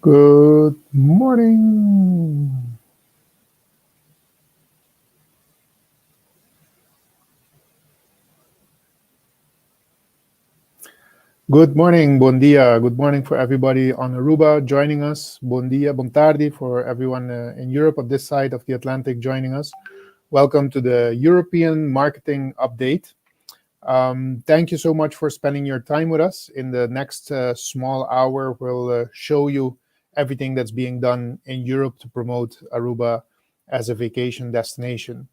Good morning. Good morning, bon dia. Good morning for everybody on Aruba joining us. Bon dia, bon tardi for everyone in Europe on this side of the Atlantic joining us. Welcome to the European Marketing Update. Thank you so much for spending your time with us. In the next small hour, we'll show you everything that's being done in Europe to promote Aruba as a vacation destination.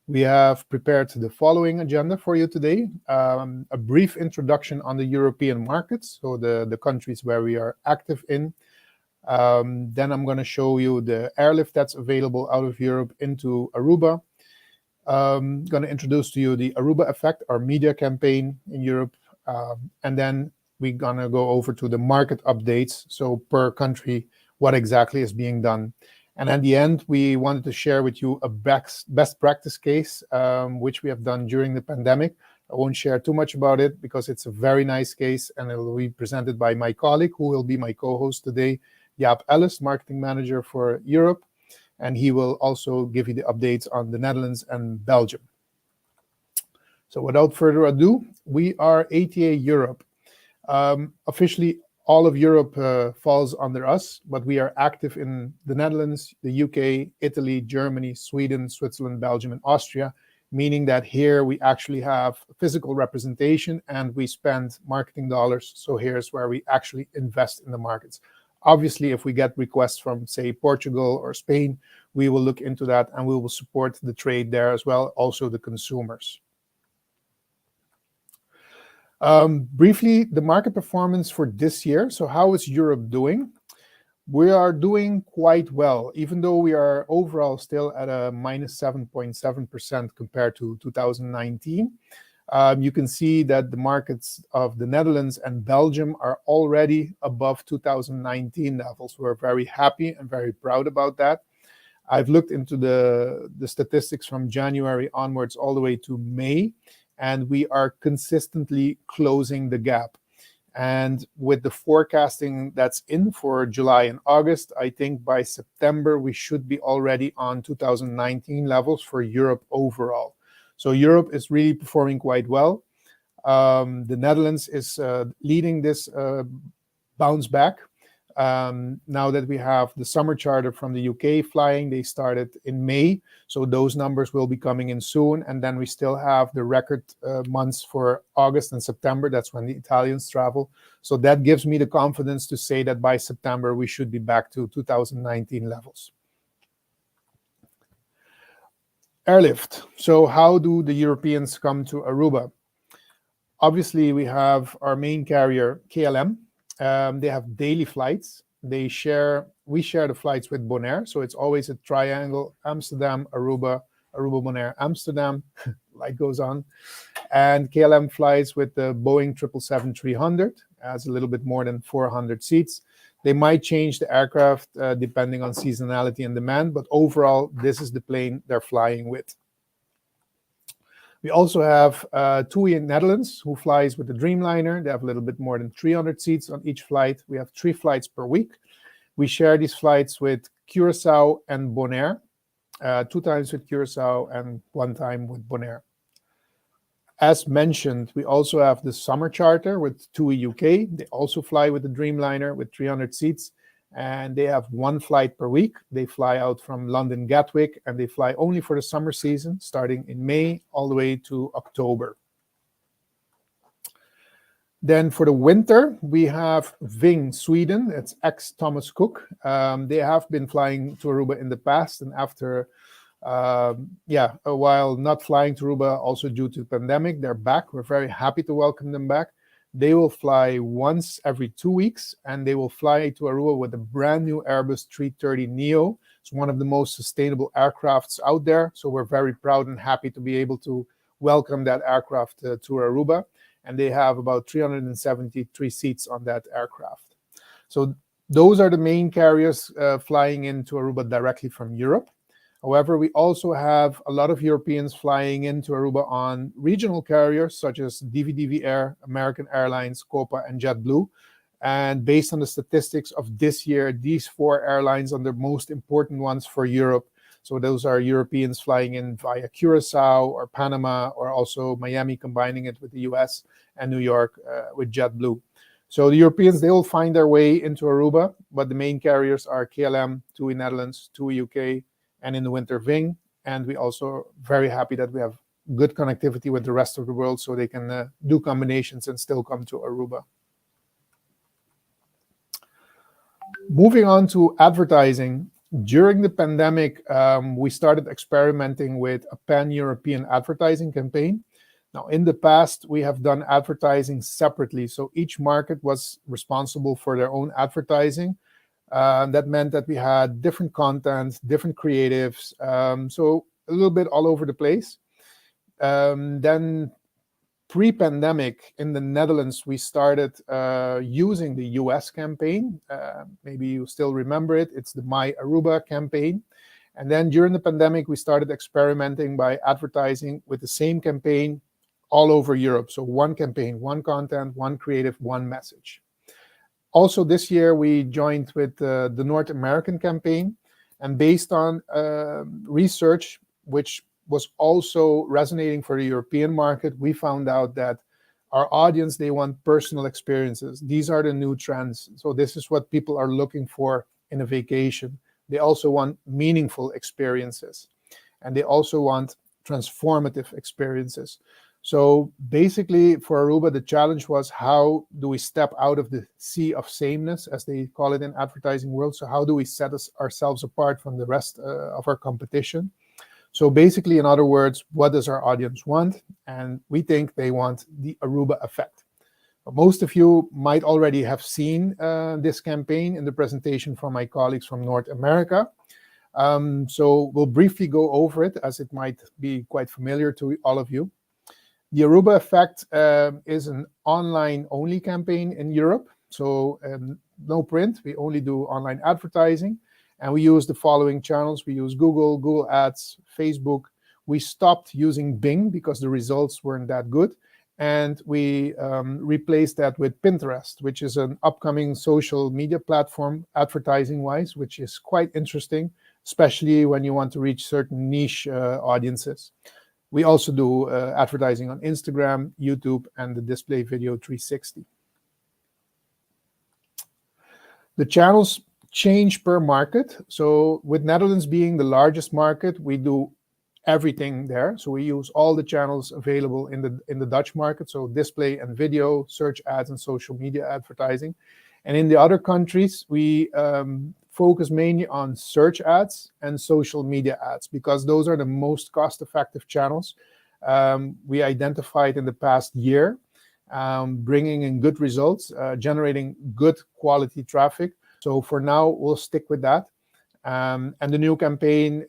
We have prepared the following agenda for you today. A brief introduction on the European markets, so the countries where we are active in. Then I'm going to show you the airlift that's available out of Europe into Aruba. Going to introduce to you the Aruba Effect, our media campaign in Europe. And then we're going to go over to the market updates, so per country, what exactly is being done. And at the end, we wanted to share with you a best practice case, which we have done during the pandemic. I won't share too much about it because it's a very nice case, and it will be presented by my colleague, who will be my co-host today, Jaap, Ellis, Marketing Manager for Europe. And he will also give you the updates on the Netherlands and Belgium. So without further ado, we are ATA Europe. Officially, all of Europe falls under us, but we are active in the Netherlands, the UK, Italy, Germany, Sweden, Switzerland, Belgium, and Austria, meaning that here we actually have physical representation and we spend marketing dollars. So here's where we actually invest in the markets. Obviously, if we get requests from, say, Portugal or Spain, we will look into that and we will support the trade there as well, also the consumers. Briefly, the market performance for this year. So how is Europe doing? We are doing quite well, even though we are overall still at a minus 7.7% compared to 2019. You can see that the markets of the Netherlands and Belgium are already above 2019 levels. We're very happy and very proud about that. I've looked into the statistics from January onwards all the way to May, and we are consistently closing the gap. And with the forecasting that's in for July and August, I think by September we should be already on 2019 levels for Europe overall. So Europe is really performing quite well. The Netherlands is leading this bounce back. Now that we have the summer charter from the UK flying, they started in May, so those numbers will be coming in soon. And then we still have the record months for August and September. That's when the Italians travel. So that gives me the confidence to say that by September we should be back to 2019 levels. Airlift. So how do the Europeans come to Aruba? Obviously, we have our main carrier, KLM. They have daily flights. We share the flights with Bonaire, so it's always a triangle: Amsterdam, Aruba, Aruba, Bonaire, Amsterdam. Light goes on. And KLM flies with the Boeing 777-300, has a little bit more than 400 seats. They might change the aircraft depending on seasonality and demand, but overall, this is the plane they're flying with. We also have TUI in Netherlands, who flies with the Dreamliner. They have a little bit more than 300 seats on each flight. We have 3 flights per week. We share these flights with Curaçao and Bonaire, 2 times with Curaçao and 1 time with Bonaire. As mentioned, we also have the summer charter with TUI UK. They also fly with the Dreamliner with 300 seats. And they have 1 flight per week. They fly out from London Gatwick, and they fly only for the summer season, starting in May all the way to October. Then for the winter, we have Ving Sweden. It's ex-Thomas Cook. They have been flying to Aruba in the past, and after a while not flying to Aruba, also due to the pandemic, they're back. We're very happy to welcome them back. They will fly once every 2 weeks, and they will fly to Aruba with a brand new Airbus 330neo. It's one of the most sustainable aircrafts out there. So we're very proud and happy to be able to welcome that aircraft to Aruba. And they have about 373 seats on that aircraft. So those are the main carriers flying into Aruba directly from Europe. However, we also have a lot of Europeans flying into Aruba on regional carriers such as DVDV Air, American Airlines, Copa, and JetBlue. And based on the statistics of this year, these 4 airlines are the most important ones for Europe. So those are Europeans flying in via Curacao or Panama, or also Miami, combining it with the US, and New York with JetBlue. So the Europeans, they will find their way into Aruba, but the main carriers are KLM, TUI Netherlands, TUI UK, and in the winter Ving. And we also very happy that we have good connectivity with the rest of the world, so they can do combinations and still come to Aruba. Moving on to advertising. During the pandemic, we started experimenting with a pan-European advertising campaign. Now, in the past, we have done advertising separately. So each market was responsible for their own advertising. That meant that we had different content, different creatives, so a little bit all over the place. Then pre-pandemic in the Netherlands, we started using the US campaign. Maybe you still remember it. It's the My Aruba campaign. And then during the pandemic, we started experimenting by advertising with the same campaign all over Europe. So one campaign, one content, one creative, one message. Also this year, we joined with the North American campaign. And based on research, which was also resonating for the European market, we found out that our audience, they want personal experiences. These are the new trends. So this is what people are looking for in a vacation. They also want meaningful experiences. And they also want transformative experiences. So basically for Aruba, the challenge was, how do we step out of the sea of sameness, as they call it in advertising world? So how do we set ourselves apart from the rest of our competition? So basically, in other words, what does our audience want? And we think they want the Aruba effect. Most of you might already have seen this campaign in the presentation from my colleagues from North America. So we'll briefly go over it, as it might be quite familiar to all of you. The Aruba effect is an online-only campaign in Europe. So no print, we only do online advertising. And we use the following channels. We use Google, Google Ads, Facebook. We stopped using Bing because the results weren't that good. And we replaced that with Pinterest, which is an upcoming social media platform, advertising-wise, which is quite interesting, especially when you want to reach certain niche audiences. We also do advertising on Instagram, YouTube, and the Display Video 360. The channels change per market. So with Netherlands being the largest market, we do everything there. So we use all the channels available in the Dutch market. So display and video, search ads, and social media advertising. And in the other countries, we focus mainly on search ads and social media ads, because those are the most cost-effective channels we identified in the past year, bringing in good results, generating good quality traffic. So for now, we'll stick with that. And the new campaign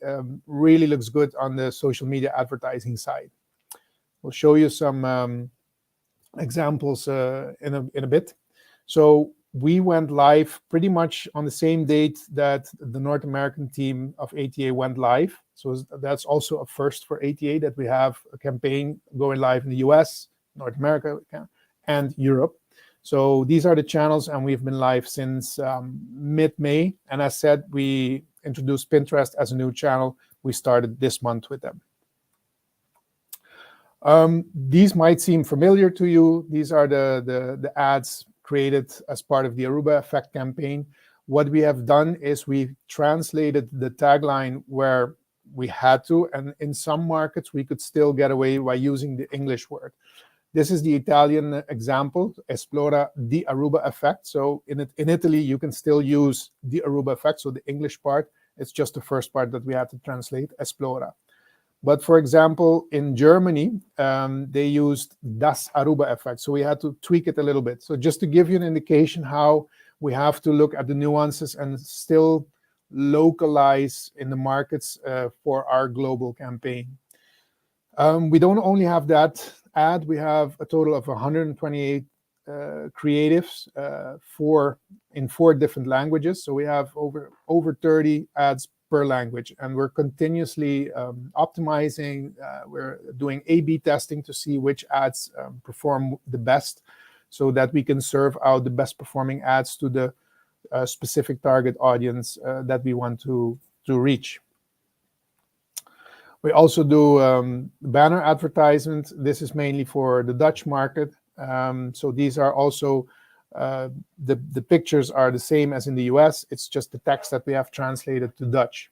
really looks good on the social media advertising side. We'll show you some examples in a bit. So we went live pretty much on the same date that the North American team of ATA went live. So that's also a first for ATA, that we have a campaign going live in the US, North America, and Europe. So these are the channels, and we've been live since mid-May. And as said, we introduced Pinterest as a new channel. We started this month with them. These might seem familiar to you. These are the ads created as part of the Aruba Effect campaign. What we have done is we translated the tagline where we had to, and in some markets we could still get away by using the English word. This is the Italian example, Esplora di Aruba effect. So in Italy, you can still use the Aruba effect. So the English part, it's just the first part that we had to translate, Esplora. But for example, in Germany, they used Das Aruba effect. So we had to tweak it a little bit. So just to give you an indication how we have to look at the nuances and still localize in the markets for our global campaign. We don't only have that ad, we have a total of 128 creatives in 4 different languages. So we have over 30 ads per language, and we're continuously optimizing. We're doing A/B testing to see which ads perform the best. so that we can serve out the best performing ads to the specific target audience that we want to reach. We also do banner advertisements. This is mainly for the Dutch market. So these are also, the pictures are the same as in the US. It's just the text that we have translated to Dutch.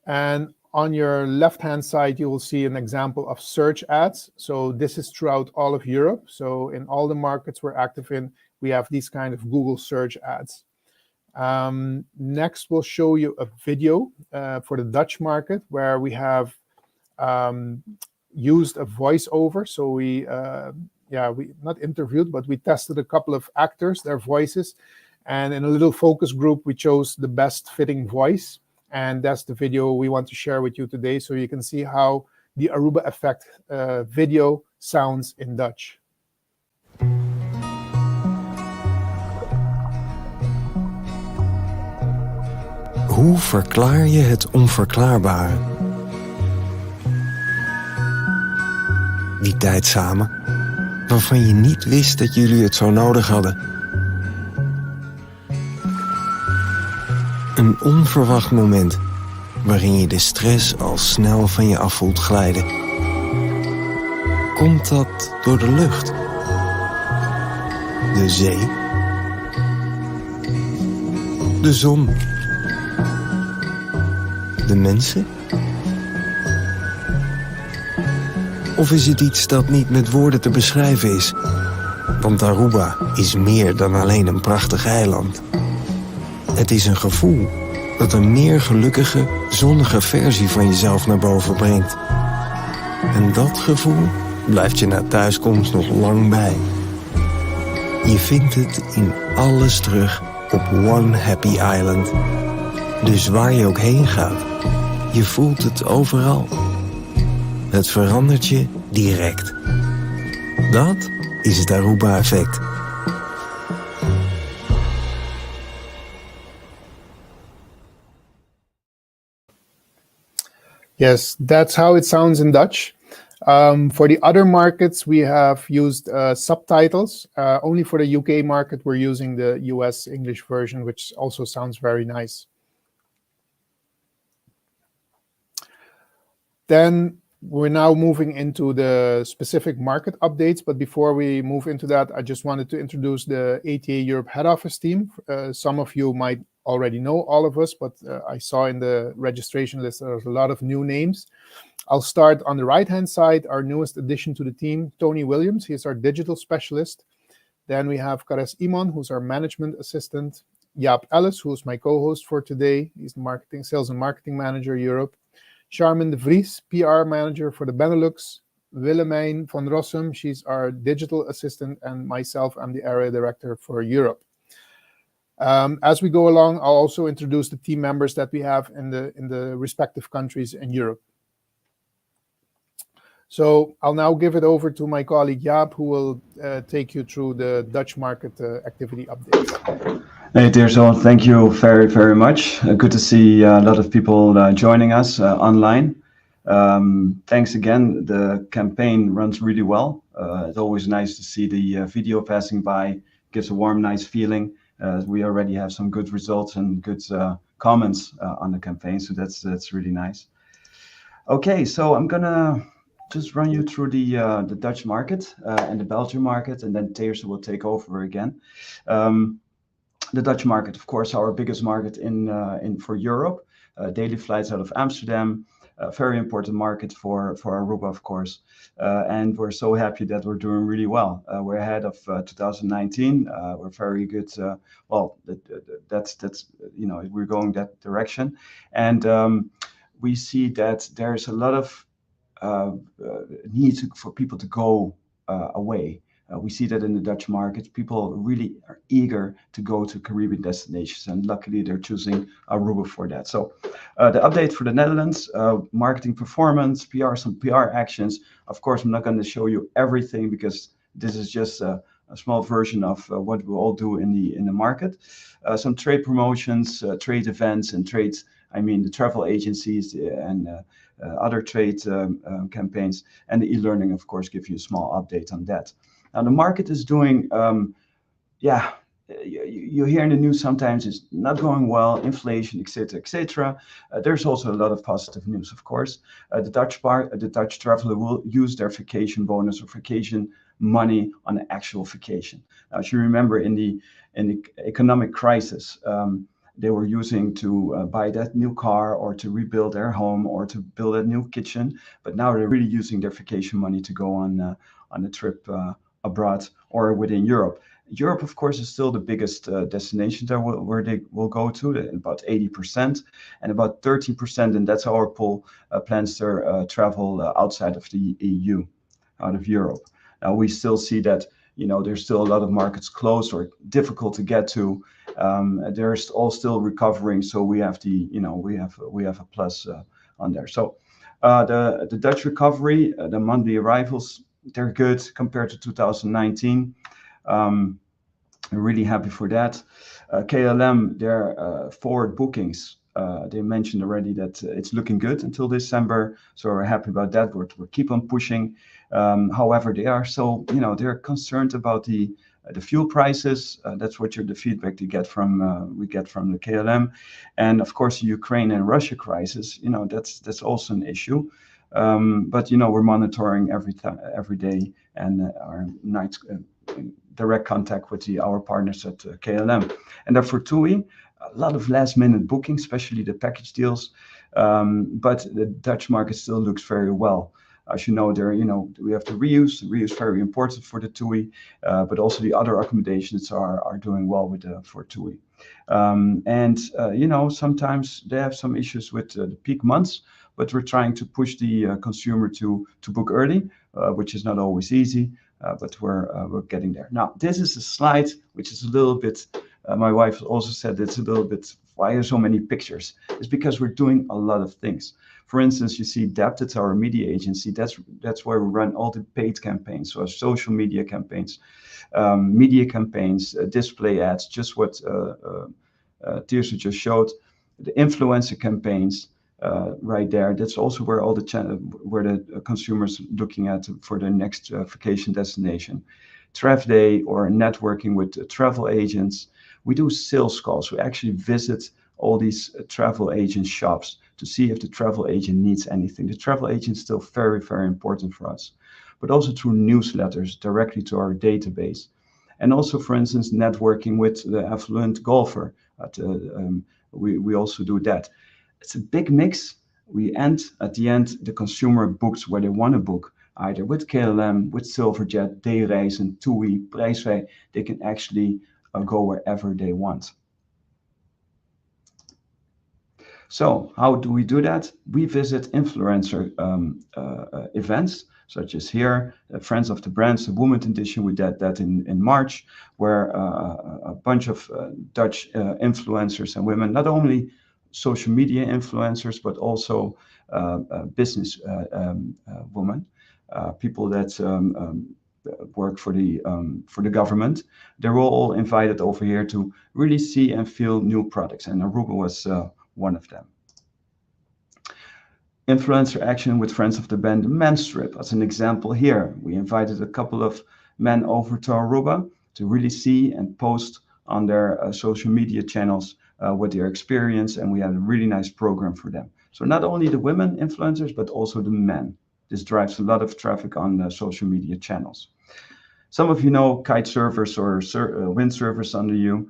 And on your left-hand side, you will see an example of search ads. So this is throughout all of Europe. So in all the markets we're active in, we have these kind of Google search ads. Next, we'll show you a video for the Dutch market where we have used a voiceover. So we not interviewed, but we tested a couple of actors, their voices. And in a little focus group, we chose the best fitting voice. And that's the video we want to share with you today, so you can see how the Aruba effect video sounds in Dutch. Hoe verklaar je het onverklaarbare? Die tijd samen, waarvan je niet wist dat jullie het zo nodig hadden. Een onverwacht moment, waarin je de stress al snel van je af voelt glijden. Komt dat door de lucht? De zee? De zon? De mensen? Of is het iets dat niet met woorden te beschrijven is? Want Aruba is meer dan alleen een prachtig eiland. Het is een gevoel dat een meer gelukkige, zonnige versie van jezelf naar boven brengt. En dat gevoel blijft je na thuiskomst nog lang bij. Je vindt het in alles terug op One Happy Island. Dus waar je ook heen gaat, je voelt het overal. Het verandert je direct. Dat is het Aruba-effect. Yes, that's how it sounds in Dutch. For the other markets, we have used subtitles. Only for the UK market, we're using the US English version, which also sounds very nice. Then we're now moving into the specific market updates. But before we move into that, I just wanted to introduce the ATA Europe head office team. Some of you might already know all of us, but I saw in the registration list there's a lot of new names. I'll start on the right-hand side, our newest addition to the team, Tony Williams. He's our digital specialist. Then we have Kares Iman, who's our management assistant. Jaap Ellis, who's my co-host for today. He's the sales and marketing manager, Europe. Charmin de Vries, PR manager for the Benelux. Willemijn van Rossum, she's our digital assistant. And myself, I'm the area director for Europe. As we go along, I'll also introduce the team members that we have in the respective countries in Europe. So I'll now give it over to my colleague Jaap, who will take you through the Dutch market activity updates. Hey Tirso, thank you very, very much. Good to see a lot of people joining us online. Thanks again. The campaign runs really well. It's always nice to see the video passing by. Gives a warm, nice feeling. We already have some good results and good comments on the campaign, so that's really nice. Okay, so I'm gonna just run you through the Dutch market and the Belgian market, and then Tirso will take over again. The Dutch market, of course, our biggest market for Europe. Daily flights out of Amsterdam. Very important market for Aruba, of course, and we're so happy that we're doing really well. We're ahead of 2019. We're very good. Well, that's we're going that direction, and we see that there's a lot of need for people to go away. We see that in the Dutch market. People really are eager to go to Caribbean destinations, and luckily they're choosing Aruba for that. So the update for the Netherlands, marketing performance, some PR actions. Of course, I'm not going to show you everything because this is just a small version of what we all do in the market. Some trade promotions, trade events, and trades. I mean, the travel agencies and other trade campaigns, and the e-learning, of course, give you a small update on that. Now the market is doing, you hear in the news sometimes it's not going well, inflation, etc., etc. There's also a lot of positive news, of course. The Dutch traveler will use their vacation bonus or vacation money on an actual vacation. Now, as you remember, in the economic crisis, they were using to buy that new car or to rebuild their home or to build a new kitchen. But now they're really using their vacation money to go on a trip abroad or within Europe. Europe, of course, is still the biggest destination where they will go to, about 80%, and about 13%, and that's our poll, plans their travel outside of the EU, out of Europe. Now, we still see that, there's still a lot of markets closed or difficult to get to. They're all still recovering, so we have we have a plus on there. So the Dutch recovery, the monthly arrivals, they're good compared to 2019. I'm really happy for that. KLM, their forward bookings, they mentioned already that it's looking good until December, so we're happy about that. We'll keep on pushing. However, they are so, they're concerned about the fuel prices. That's what the feedback we get from the KLM, and of course the Ukraine and Russia crisis. That's also an issue. But we're monitoring every day, and our nights direct contact with our partners at KLM. And then for TUI, a lot of last minute bookings, especially the package deals. But the Dutch market still looks very well. As you know, we have to reuse. Reuse very important for the TUI, but also the other accommodations are doing well for TUI. Sometimes they have some issues with the peak months, but we're trying to push the consumer to book early, which is not always easy, but we're getting there. Now, this is a slide which is a little bit. My wife also said it's a little bit. Why are so many pictures? It's because we're doing a lot of things. For instance, you see Jaap, it's our media agency. That's where we run all the paid campaigns, so our social media campaigns, display ads, just what Tirso just showed, the influencer campaigns right there. That's also where all where the consumers looking at for their next vacation destination. Trav Day or networking with travel agents. We do sales calls. We actually visit all these travel agent shops to see if the travel agent needs anything. The travel agent is still very, very important for us, but also through newsletters directly to our database. And also, for instance, networking with the affluent golfer. We also do that. It's a big mix. At the end, the consumer books where they want to book, either with KLM, with Silverjet, Dayreizen, TUI, Prijsvrij. They can actually go wherever they want. So how do we do that? We visit influencer events, such as here, Friends of the Brands, the Women's Edition. We did that in March, where a bunch of Dutch influencers and women, not only social media influencers, but also business women, people that work for the government. They were all invited over here to really see and feel new products, and Aruba was one of them. Influencer action with Friends of the Band, the men's trip. As an example here, we invited a couple of men over to Aruba to really see and post on their social media channels what their experience, and we had a really nice program for them. So not only the women influencers, but also the men. This drives a lot of traffic on the social media channels. Some of you know kite surfers or windsurfers under you.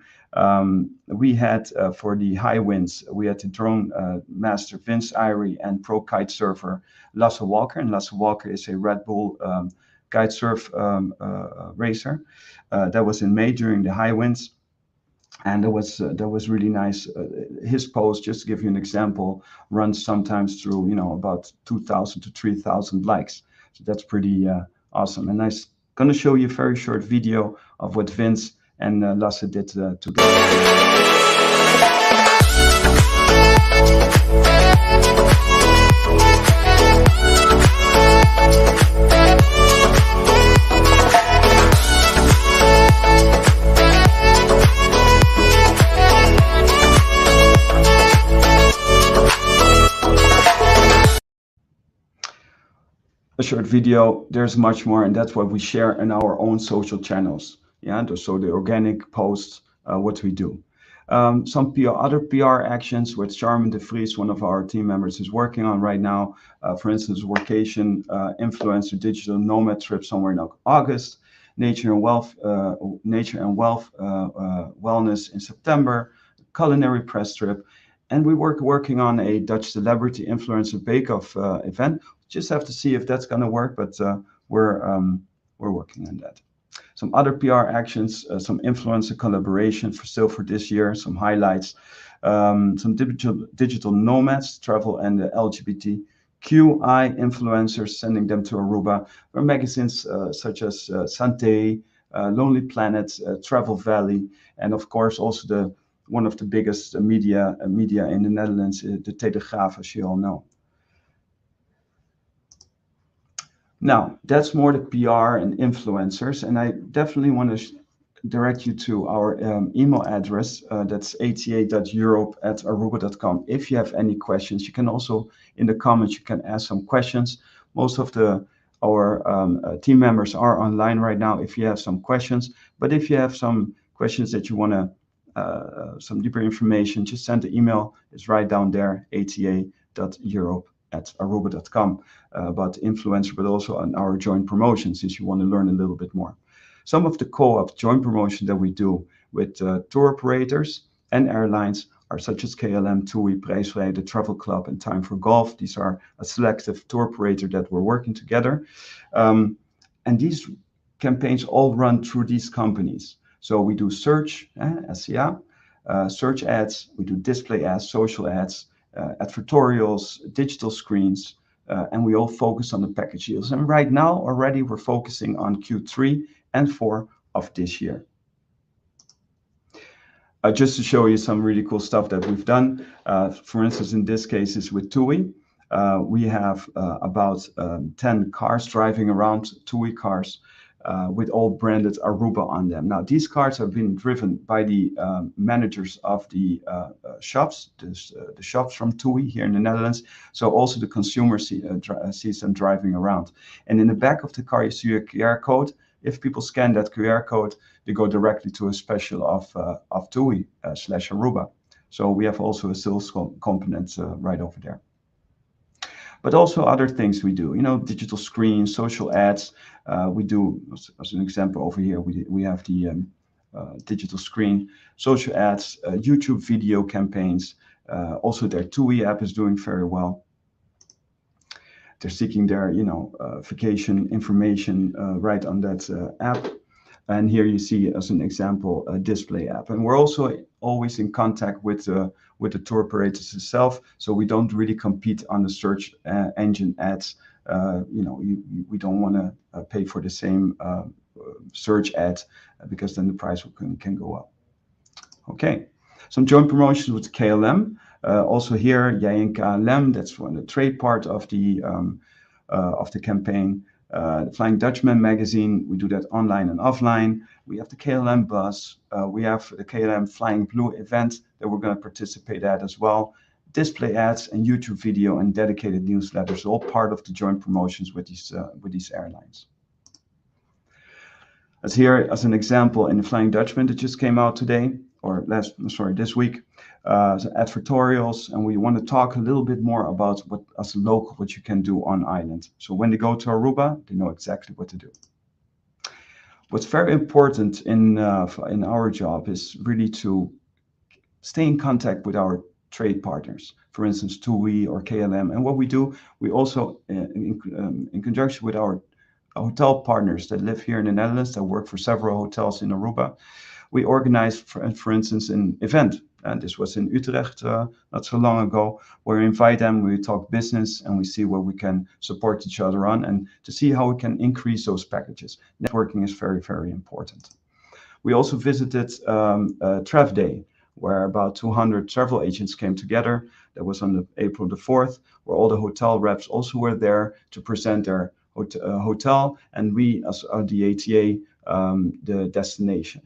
We had for the high winds, we had the drone master Vince Irie and pro kite surfer Lasse Walker. And Lasse Walker is a Red Bull kite surf racer. That was in May during the high winds. And that was really nice. His post, just to give you an example, runs sometimes through about 2,000 to 3,000 likes. So that's pretty awesome. And I'm going to show you a very short video of what Vince and Lasse did together. a short video. There's much more, and that's what we share in our own social channels. Yeah, so the organic posts, what we do. Some other PR actions, which Charmin de Vries, one of our team members, is working on right now. For instance, workation influencer digital nomad trip somewhere in August, wellness in September, culinary press trip, and working on a Dutch celebrity influencer bake-off event. Just have to see if that's going to work, but we're working on that. Some other PR actions, some influencer collaboration for this year, some highlights, some digital nomads, travel and LGBTQI influencers, sending them to Aruba, or magazines such as Santé, Lonely Planet, Travel Valley, and of course also one of the biggest media in the Netherlands, the Telegraaf, as you all know. Now, that's more the PR and influencers, and I definitely want to direct you to our email address. That's ata.europe@aruba.com. If you have any questions, you can also, in the comments, you can ask some questions. Most of our team members are online right now if you have some questions. But if you have some questions that you want to, some deeper information, just send the email. It's right down there, ata.europe@aruba.com, about influencer, but also on our joint promotion, since you want to learn a little bit more. Some of the co-op joint promotion that we do with tour operators and airlines are such as KLM, TUI, Prijsvrij, the Travel Club, and Time for Golf. These are a selective tour operator that we're working together. And these campaigns all run through these companies. So we do search, SEA, search ads, we do display ads, social ads, advertorials, digital screens, and we all focus on the package deals. And right now already we're focusing on Q3 and 4 of this year. Just to show you some really cool stuff that we've done. For instance, in this case is with TUI. We have about 10 cars driving around, TUI cars, with all branded Aruba on them. Now, these cars have been driven by the managers of the shops, the shops from TUI here in the Netherlands. So also the consumer sees them driving around. And in the back of the car, you see a QR code. If people scan that QR code, they go directly to a special of TUI /Aruba. So we have also a sales component right over there. But also other things we do, digital screens, social ads. We do, as an example over here, we have the digital screen, social ads, YouTube video campaigns. Also their TUI app is doing very well. They're seeking their, vacation information right on that app. And here you see, as an example, a display app. And we're also always in contact with the tour operators itself, so we don't really compete on the search engine ads. We don't want to pay for the same search ad because then the price can go up. Okay, some joint promotions with KLM. Also here, Jij en KLM, that's one the trade part of the campaign. The Flying Dutchman magazine, we do that online and offline. We have the KLM bus. We have the KLM Flying Blue event that we're going to participate at as well. Display ads and YouTube video and dedicated newsletters, all part of the joint promotions with these airlines. As here, as an example, in the Flying Dutchman that just came out today, or this week, advertorials, and we want to talk a little bit more about what, as a local, what you can do on island. So when they go to Aruba, they know exactly what to do. What's very important in our job is really to stay in contact with our trade partners, for instance, TUI or KLM. And what we do, we also, in conjunction with our hotel partners that live here in the Netherlands, that work for several hotels in Aruba, we organized, for instance, an event. And this was in Utrecht not so long ago, where we invite them, we talk business, and we see where we can support each other on, and to see how we can increase those packages. Networking is very, very important. We also visited Trav Day, where about 200 travel agents came together. That was on April the 4th, where all the hotel reps also were there to present their hotel, and we, as the ATA, the destination.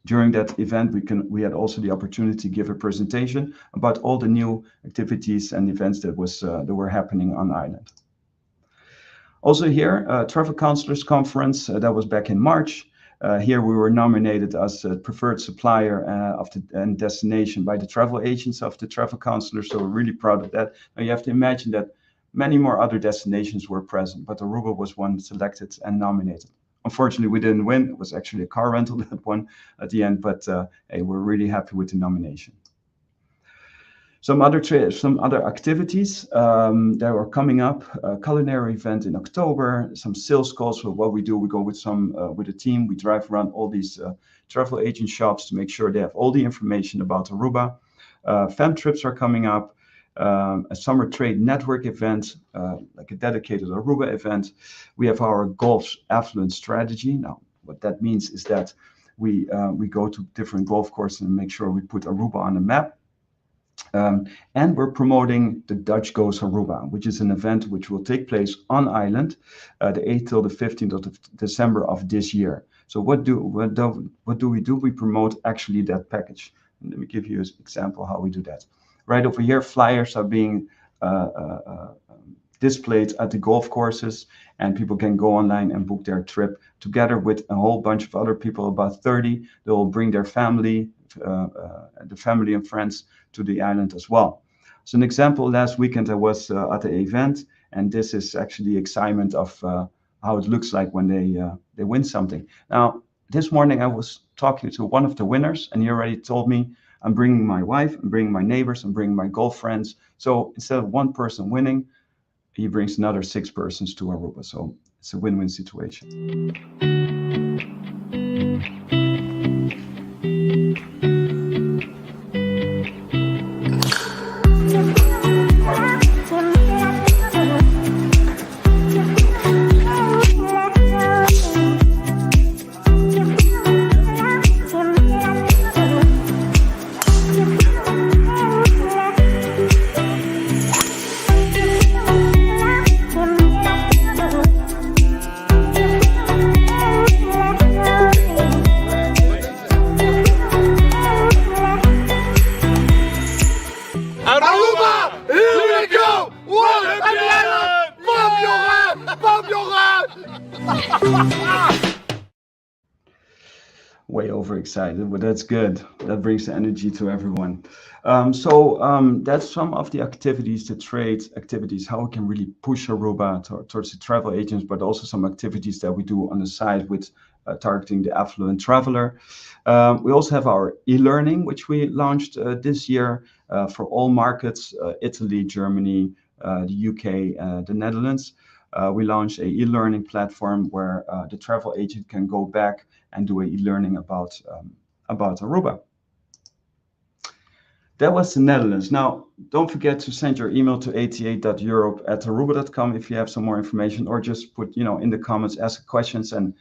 During that event, we had also the opportunity to give a presentation about all the new activities and events that were happening on island. Also here, Travel Counselors Conference, that was back in March. Here we were nominated as a preferred supplier of the and destination by the travel agents of the travel counselors. So we're really proud of that. Now you have to imagine that many more other destinations were present, but Aruba was one selected and nominated. Unfortunately, we didn't win. It was actually a car rental that won at the end, but hey, we're really happy with the nomination. Some other activities that are coming up. A culinary event in October. Some sales calls. So what we do, we go with a team. We drive around all these travel agent shops to make sure they have all the information about Aruba. Fam trips are coming up. A summer trade network event, like a dedicated Aruba event. We have our golf affluent strategy. Now, what that means is that we go to different golf courses and make sure we put Aruba on the map. And we're promoting the Dutch Goes Aruba, which is an event which will take place on island the 8th till the 15th of December of this year. So what do we do? We promote actually that package. And let me give you an example how we do that. Right over here, flyers are being displayed at the golf courses, and people can go online and book their trip together with a whole bunch of other people, about 30. They will bring their family, the family and friends to the island as well. So an example, last weekend I was at the event, and this is actually excitement of how it looks like when they win something. Now, this morning I was talking to one of the winners, and he already told me, I'm bringing my wife, I'm bringing my neighbors, I'm bringing my golf friends. So instead of one person winning, he brings another 6 persons to Aruba. So it's a win-win situation. Way overexcited, but that's good. That brings energy to everyone. That's some of the activities, the trade activities, how we can really push Aruba towards the travel agents, but also some activities that we do on the side with targeting the affluent traveler. We also have our e-learning, which we launched this year for all markets, Italy, Germany, the UK, the Netherlands. We launched a e-learning platform where the travel agent can go back and do an e-learning about Aruba. That was the Netherlands. Now, don't forget to send your email to 88.europe@aruba.com if you have some more information, or just put, in the comments, ask questions, and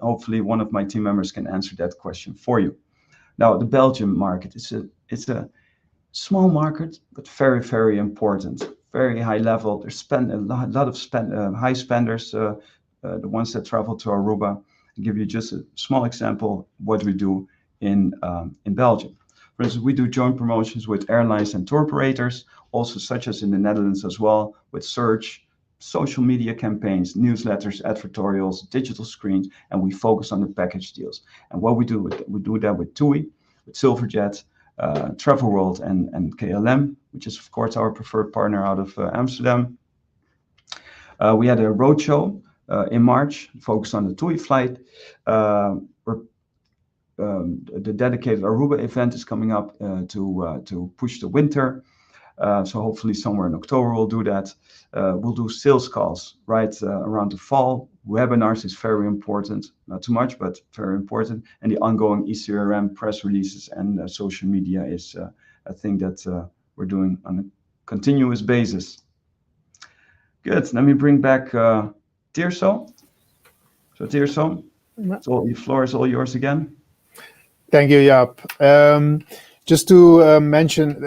hopefully one of my team members can answer that question for you. Now, the Belgium market, it's a small market, but very, very important. Very high level. There's a lot of high spenders, the ones that travel to Aruba. I'll give you just a small example what we do in Belgium. For instance, we do joint promotions with airlines and tour operators, also such as in the Netherlands as well, with search, social media campaigns, newsletters, advertorials, digital screens, and we focus on the package deals. And what we do that with TUI, with Silverjet, Travel World, and KLM, which is of course our preferred partner out of Amsterdam. We had a roadshow in March, focused on the TUI flight. The dedicated Aruba event is coming up to push the winter. So hopefully somewhere in October we'll do that. We'll do sales calls right around the fall. Webinars is very important, not too much, but very important. And the ongoing ECRM press releases and social media is a thing that we're doing on a continuous basis. Good. Let me bring back Tirso. So Tirso, the floor is all yours again. Thank you, Jaap. Just to mention,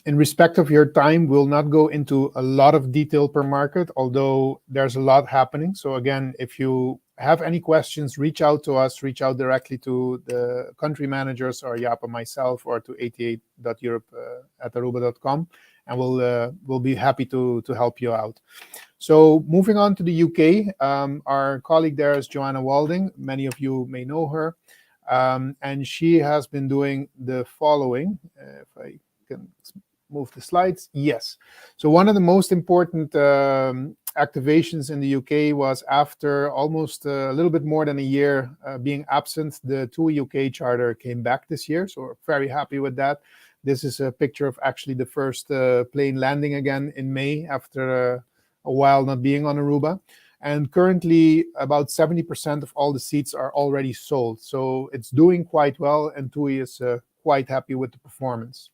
in respect of your time, we'll not go into a lot of detail per market, although there's a lot happening. So again, if you have any questions, reach out to us, reach out directly to the country managers or Jaap and myself, or to 88.europe@aruba.com, and we'll be happy to help you out. So moving on to the UK, our colleague there is Joanna Walding. Many of you may know her. And she has been doing the following. If I can move the slides. Yes. So one of the most important activations in the UK was after almost a little bit more than a year being absent, the TUI UK charter came back this year. So we're very happy with that. This is a picture of actually the first plane landing again in May after a while not being on Aruba. And currently, about 70% of all the seats are already sold. So it's doing quite well, and TUI is quite happy with the performance.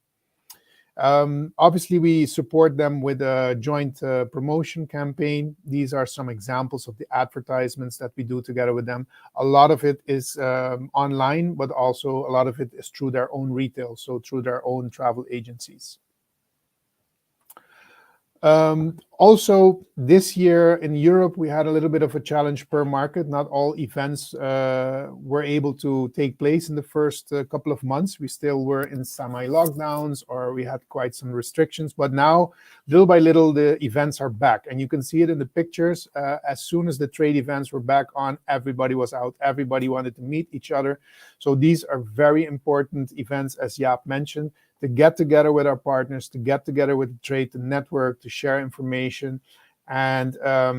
Obviously, we support them with a joint promotion campaign. These are some examples of the advertisements that we do together with them. A lot of it is online, but also a lot of it is through their own retail, so through their own travel agencies. Also, this year in Europe, we had a little bit of a challenge per market. Not all events were able to take place in the first couple of months. We still were in semi-lockdowns, or we had quite some restrictions. But now, little by little, the events are back. And you can see it in the pictures. As soon as the trade events were back on, everybody was out. Everybody wanted to meet each other. So these are very important events, as Jaap mentioned, to get together with our partners, to get together with the trade, to network, to share information. And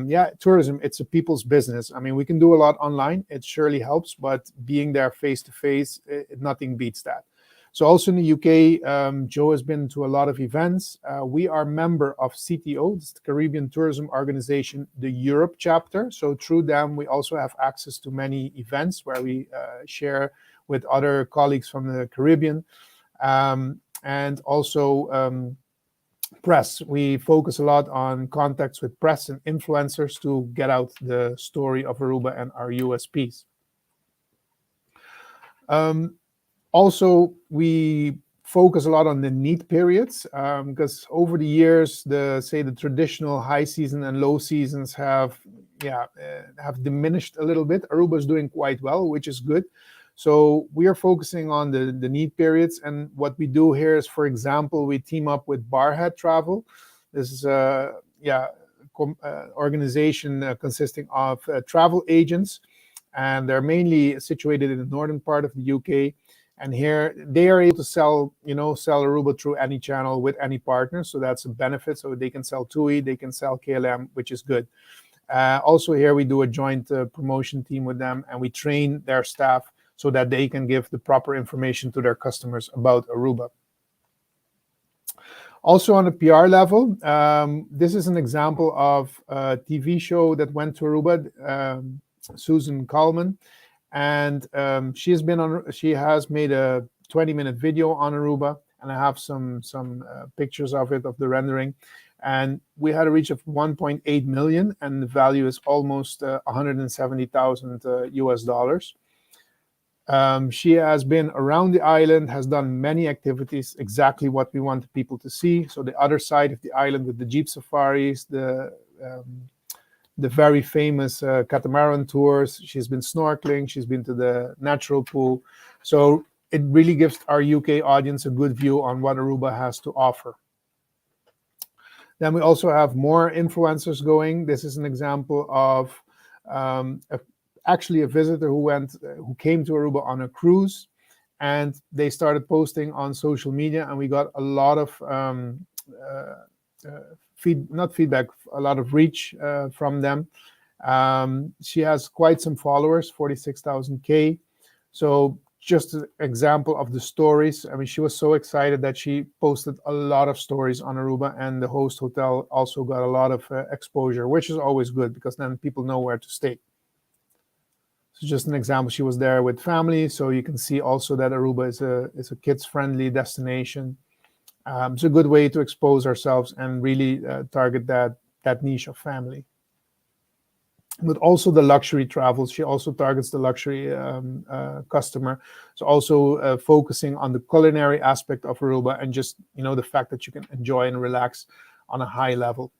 yeah, tourism, it's a people's business. I mean, we can do a lot online. It surely helps, but being there face-to-face, nothing beats that. So also in the UK, Joe has been to a lot of events. We are member of CTO, this is the Caribbean Tourism Organization, the Europe chapter. So through them, we also have access to many events where we share with other colleagues from the Caribbean. And also press. We focus a lot on contacts with press and influencers to get out the story of Aruba and our USPs. Also, we focus a lot on the need periods because over the years, the traditional high season and low seasons have diminished a little bit. Aruba is doing quite well, which is good. So we are focusing on the need periods. And what we do here is, for example, we team up with Barhead Travel. This is a organization consisting of travel agents. And they're mainly situated in the northern part of the UK. And here they are able to sell Aruba through any channel with any partner. So that's a benefit. So they can sell TUI, they can sell KLM, which is good. Also here we do a joint promotion team with them, and we train their staff so that they can give the proper information to their customers about Aruba. Also on a PR level, this is an example of a TV show that went to Aruba, Susan Coleman, and she has made a 20-minute video on Aruba, and I have some pictures of it, of the rendering. And we had a reach of 1.8 million, and the value is almost 170,000 US dollars. She has been around the island, has done many activities, exactly what we want people to see. So the other side of the island with the Jeep safaris, the very famous catamaran tours. She's been snorkeling, she's been to the natural pool. So it really gives our UK audience a good view on what Aruba has to offer. Then we also have more influencers going. This is an example of actually a visitor who came to Aruba on a cruise, and they started posting on social media, and we got a lot of a lot of reach from them. She has quite some followers, 46,000 So just an example of the stories. I mean, she was so excited that she posted a lot of stories on Aruba, and the host hotel also got a lot of exposure, which is always good because then people know where to stay. So just an example, she was there with family, so you can see also that Aruba is a kids-friendly destination. It's a good way to expose ourselves and really target that niche of family. But also the luxury travels. She also targets the luxury customer. So also focusing on the culinary aspect of Aruba and just the fact that you can enjoy and relax on a high level.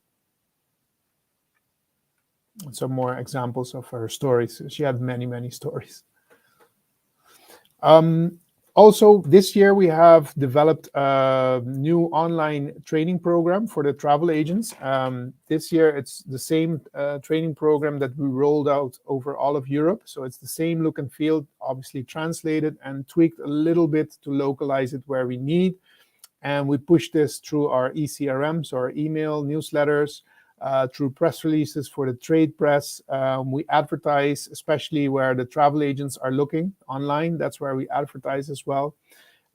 Some more examples of her stories. She had many, many stories. Also, this year we have developed a new online training program for the travel agents. This year it's the same training program that we rolled out over all of Europe. So it's the same look and feel, obviously translated and tweaked a little bit to localize it where we need. And we push this through our ECRMs, our email newsletters, through press releases for the trade press. We advertise, especially where the travel agents are looking online. That's where we advertise as well.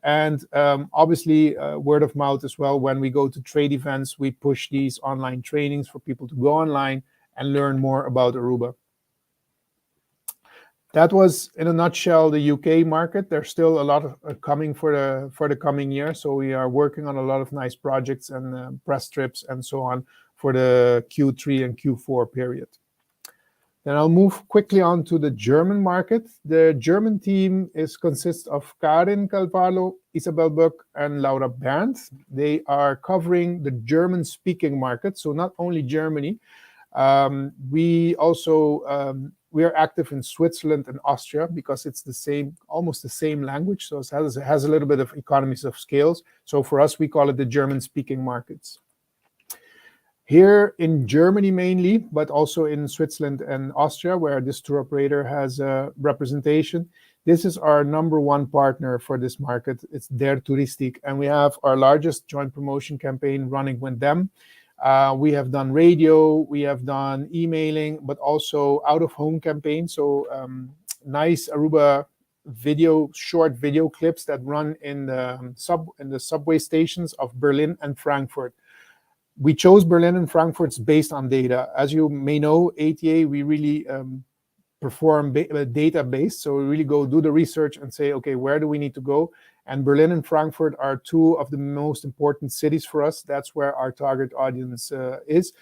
And obviously, word of mouth as well. When we go to trade events, we push these online trainings for people to go online and learn more about Aruba. That was, in a nutshell, the UK market. There's still a lot of coming for the coming year. So we are working on a lot of nice projects and press trips and so on for the Q3 and Q4 period. Then I'll move quickly on to the German market. The German team consists of Karin Calvallo, Isabel Buck, and Laura Berndt. They are covering the German-speaking market, so not only Germany. We are active in Switzerland and Austria because it's almost the same language, so it has a little bit of economies of scales. So for us, we call it the German-speaking markets. Here in Germany mainly, but also in Switzerland and Austria, where this tour operator has a representation. This is our number one partner for this market. It's Der Touristik, and we have our largest joint promotion campaign running with them. We have done radio, we have done emailing, but also out-of-home campaigns. So nice Aruba short video clips that run in the subway stations of Berlin and Frankfurt. We chose Berlin and Frankfurt based on data. As you may know, ATA, we really perform data-based. So we really go do the research and say, okay, where do we need to go? And Berlin and Frankfurt are two of the most important cities for us. That's where our target audience is.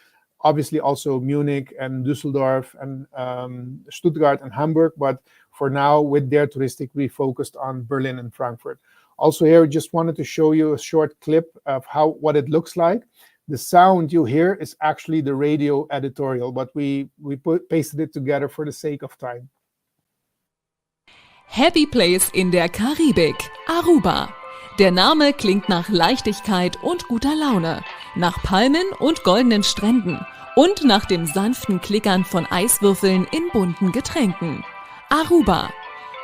Obviously also Munich and Düsseldorf and Stuttgart and Hamburg. But for now, with Der Touristik, we focused on Berlin and Frankfurt. Also here, we just wanted to show you a short clip of what it looks like. The sound you hear is actually the radio editorial, but we pasted it together for the sake of time. Happy Place in der Karibik, Aruba. Der Name klingt nach Leichtigkeit und guter Laune, nach Palmen und goldenen Stränden und nach dem sanften Klickern von Eiswürfeln in bunten Getränken. Aruba.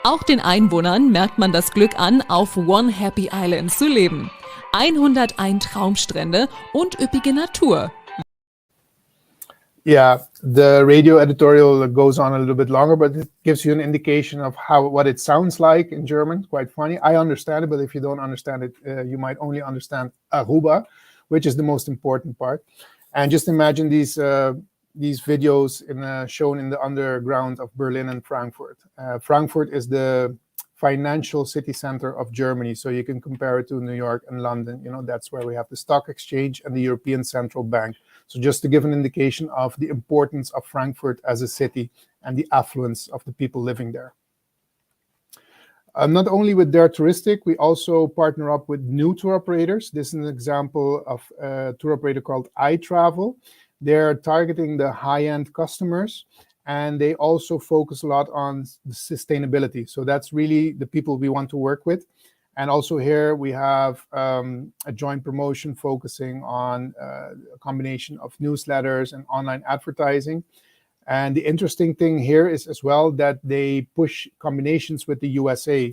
Auch den Einwohnern merkt man das Glück an, auf One Happy Island zu leben. 101 Traumstrände und üppige Natur. Yeah, the radio editorial goes on a little bit longer, but it gives you an indication of what it sounds like in German. Quite funny. I understand it, but if you don't understand it, you might only understand Aruba, which is the most important part. And just imagine these videos shown in the underground of Berlin and Frankfurt. Frankfurt is the financial city center of Germany, so you can compare it to New York and London. You know, that's where we have the stock exchange and the European Central Bank. So just to give an indication of the importance of Frankfurt as a city and the affluence of the people living there. Not only with Der Touristik, we also partner up with new tour operators. This is an example of a tour operator called iTravel. They're targeting the high-end customers, and they also focus a lot on sustainability. So that's really the people we want to work with. And also here we have a joint promotion focusing on a combination of newsletters and online advertising. And the interesting thing here is as well that they push combinations with the USA.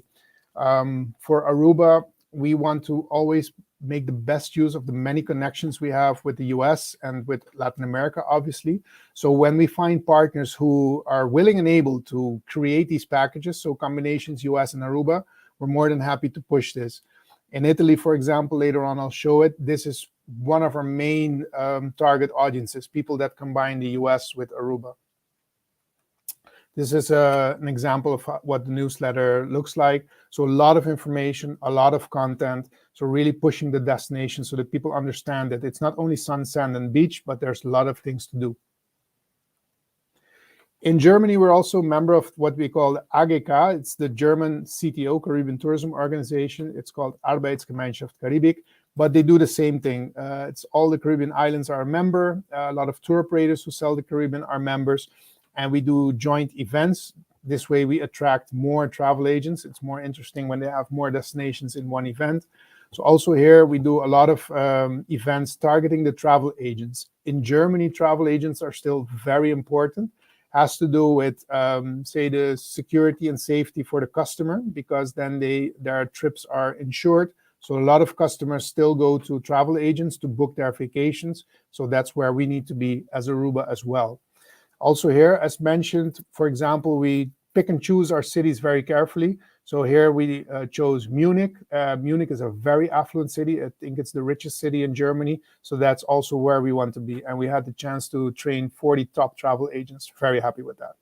For Aruba, we want to always make the best use of the many connections we have with the US and with Latin America, obviously. So when we find partners who are willing and able to create these packages, so combinations US and Aruba, we're more than happy to push this. In Italy, for example, later on I'll show it. This is one of our main target audiences, people that combine the US with Aruba. This is an example of what the newsletter looks like. So a lot of information, a lot of content. So really pushing the destination so that people understand that it's not only sun, sand, and beach, but there's a lot of things to do. In Germany, we're also a member of what we call AGK. It's the German CTO, Caribbean Tourism Organization. It's called Arbeitsgemeinschaft Karibik, but they do the same thing. It's all the Caribbean islands are a member. A lot of tour operators who sell the Caribbean are members. And we do joint events. This way we attract more travel agents. It's more interesting when they have more destinations in one event. So also here we do a lot of events targeting the travel agents. In Germany, travel agents are still very important. Has to do with, say, the security and safety for the customer, because then their trips are insured. So a lot of customers still go to travel agents to book their vacations. So that's where we need to be as Aruba as well. Also here, as mentioned, for example, we pick and choose our cities very carefully. So here we chose Munich. Munich is a very affluent city. I think it's the richest city in Germany. So that's also where we want to be. And we had the chance to train 40 top travel agents. Very happy with that.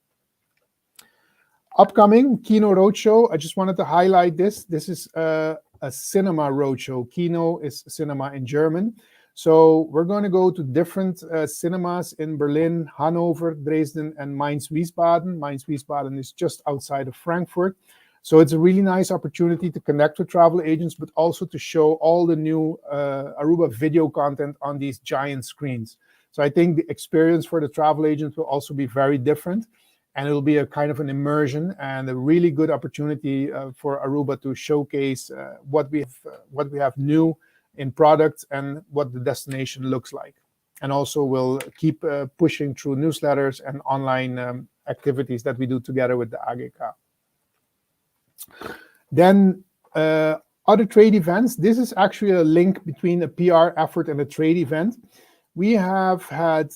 Upcoming Kino Roadshow. I just wanted to highlight this. This is a cinema roadshow. Kino is cinema in German. So we're going to go to different cinemas in Berlin, Hanover, Dresden, and Mainz-Wiesbaden. Mainz-Wiesbaden is just outside of Frankfurt. So it's a really nice opportunity to connect with travel agents, but also to show all the new Aruba video content on these giant screens. So I think the experience for the travel agents will also be very different. And it'll be a kind of an immersion and a really good opportunity for Aruba to showcase what we have new in product and what the destination looks like. And also we'll keep pushing through newsletters and online activities that we do together with the AGK. Then other trade events. This is actually a link between a PR effort and a trade event. We have had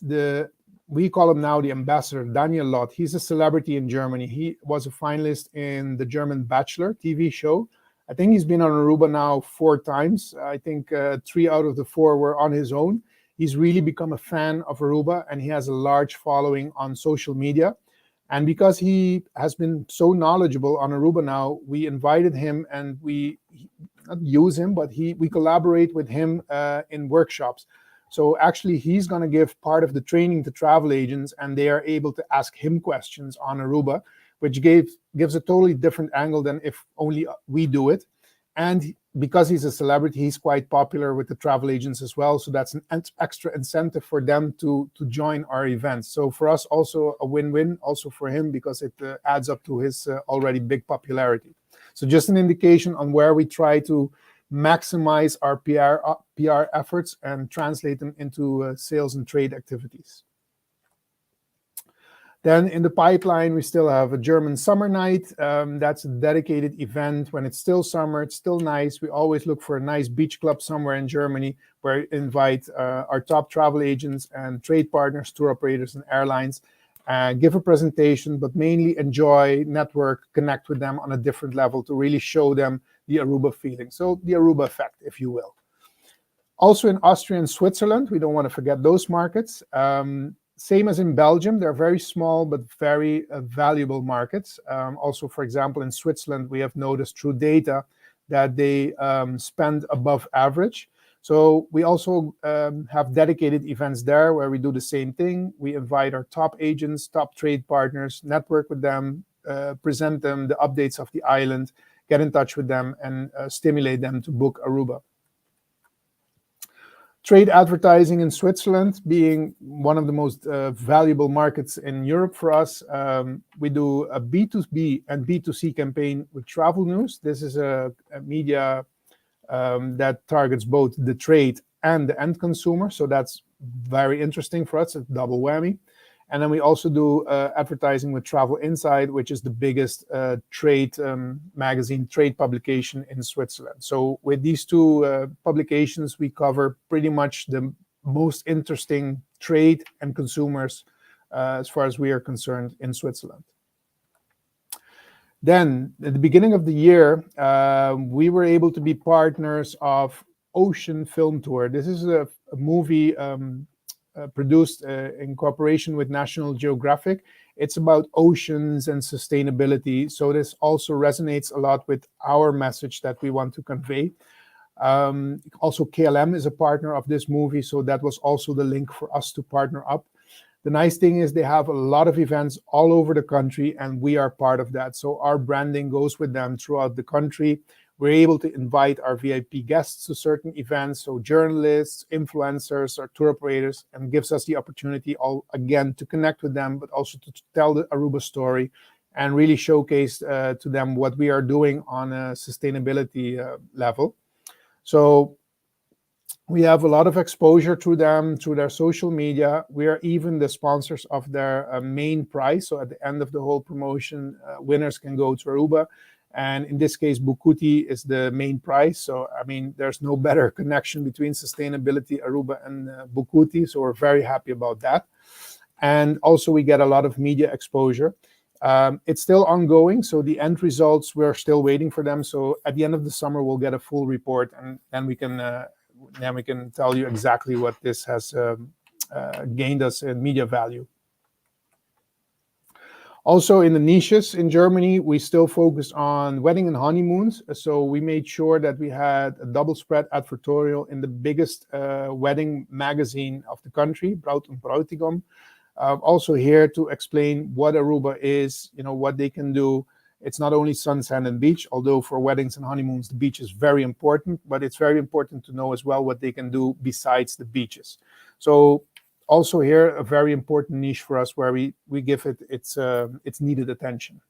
we call him now the ambassador, Daniel Lott. He's a celebrity in Germany. He was a finalist in the German Bachelor TV show. I think he's been on Aruba now 4 times. I think 3 out of the 4 were on his own. He's really become a fan of Aruba, and he has a large following on social media. And because he has been so knowledgeable on Aruba now, we invited him, and we not use him, but we collaborate with him in workshops. So actually, he's going to give part of the training to travel agents, and they are able to ask him questions on Aruba, which gives a totally different angle than if only we do it. And because he's a celebrity, he's quite popular with the travel agents as well. So that's an extra incentive for them to join our events. So for us, also a win-win, also for him, because it adds up to his already big popularity. So just an indication on where we try to maximize our PR efforts and translate them into sales and trade activities. Then in the pipeline, we still have a German summer night. That's a dedicated event. When it's still summer, it's still nice. We always look for a nice beach club somewhere in Germany where we invite our top travel agents and trade partners, tour operators, and airlines, give a presentation, but mainly enjoy, network, connect with them on a different level to really show them the Aruba feeling. So the Aruba effect, if you will. Also in Austria and Switzerland, we don't want to forget those markets. Same as in Belgium, they're very small but very valuable markets. Also, for example, in Switzerland, we have noticed through data that they spend above average. So we also have dedicated events there where we do the same thing. We invite our top agents, top trade partners, network with them, present them the updates of the island, get in touch with them, and stimulate them to book Aruba. Trade advertising in Switzerland being one of the most valuable markets in Europe for us. We do a B2B and B2C campaign with Travel News. This is a media that targets both the trade and the end consumer. So that's very interesting for us, a double whammy. And then we also do advertising with Travel Inside, which is the biggest trade magazine, trade publication in Switzerland. So with these 2 publications, we cover pretty much the most interesting trade and consumers as far as we are concerned in Switzerland. Then at the beginning of the year, we were able to be partners of Ocean Film Tour. This is a movie produced in cooperation with National Geographic. It's about oceans and sustainability. So this also resonates a lot with our message that we want to convey. Also, KLM is a partner of this movie. So that was also the link for us to partner up. The nice thing is they have a lot of events all over the country, and we are part of that. So our branding goes with them throughout the country. We're able to invite our VIP guests to certain events, so journalists, influencers, or tour operators, and gives us the opportunity again to connect with them, but also to tell the Aruba story and really showcased to them what we are doing on a sustainability level. So we have a lot of exposure through them, through their social media. We are even the sponsors of their main prize. So at the end of the whole promotion, winners can go to Aruba. And in this case, Bukuti is the main prize. So, I mean, there's no better connection between sustainability, Aruba, and Bukuti. So we're very happy about that. And also we get a lot of media exposure. It's still ongoing, so the end results, we're still waiting for them. So at the end of the summer, we'll get a full report, and then we can tell you exactly what this has gained us in media value. Also in the niches in Germany, we still focus on wedding and honeymoons. So we made sure that we had a double spread advertorial in the biggest wedding magazine of the country, Braut und Bräutigam. Also here to explain what Aruba is, what they can do. It's not only sun, sand, and beach, although for weddings and honeymoons, the beach is very important, but it's very important to know as well what they can do besides the beaches. So also here, a very important niche for us where we give it its needed attention.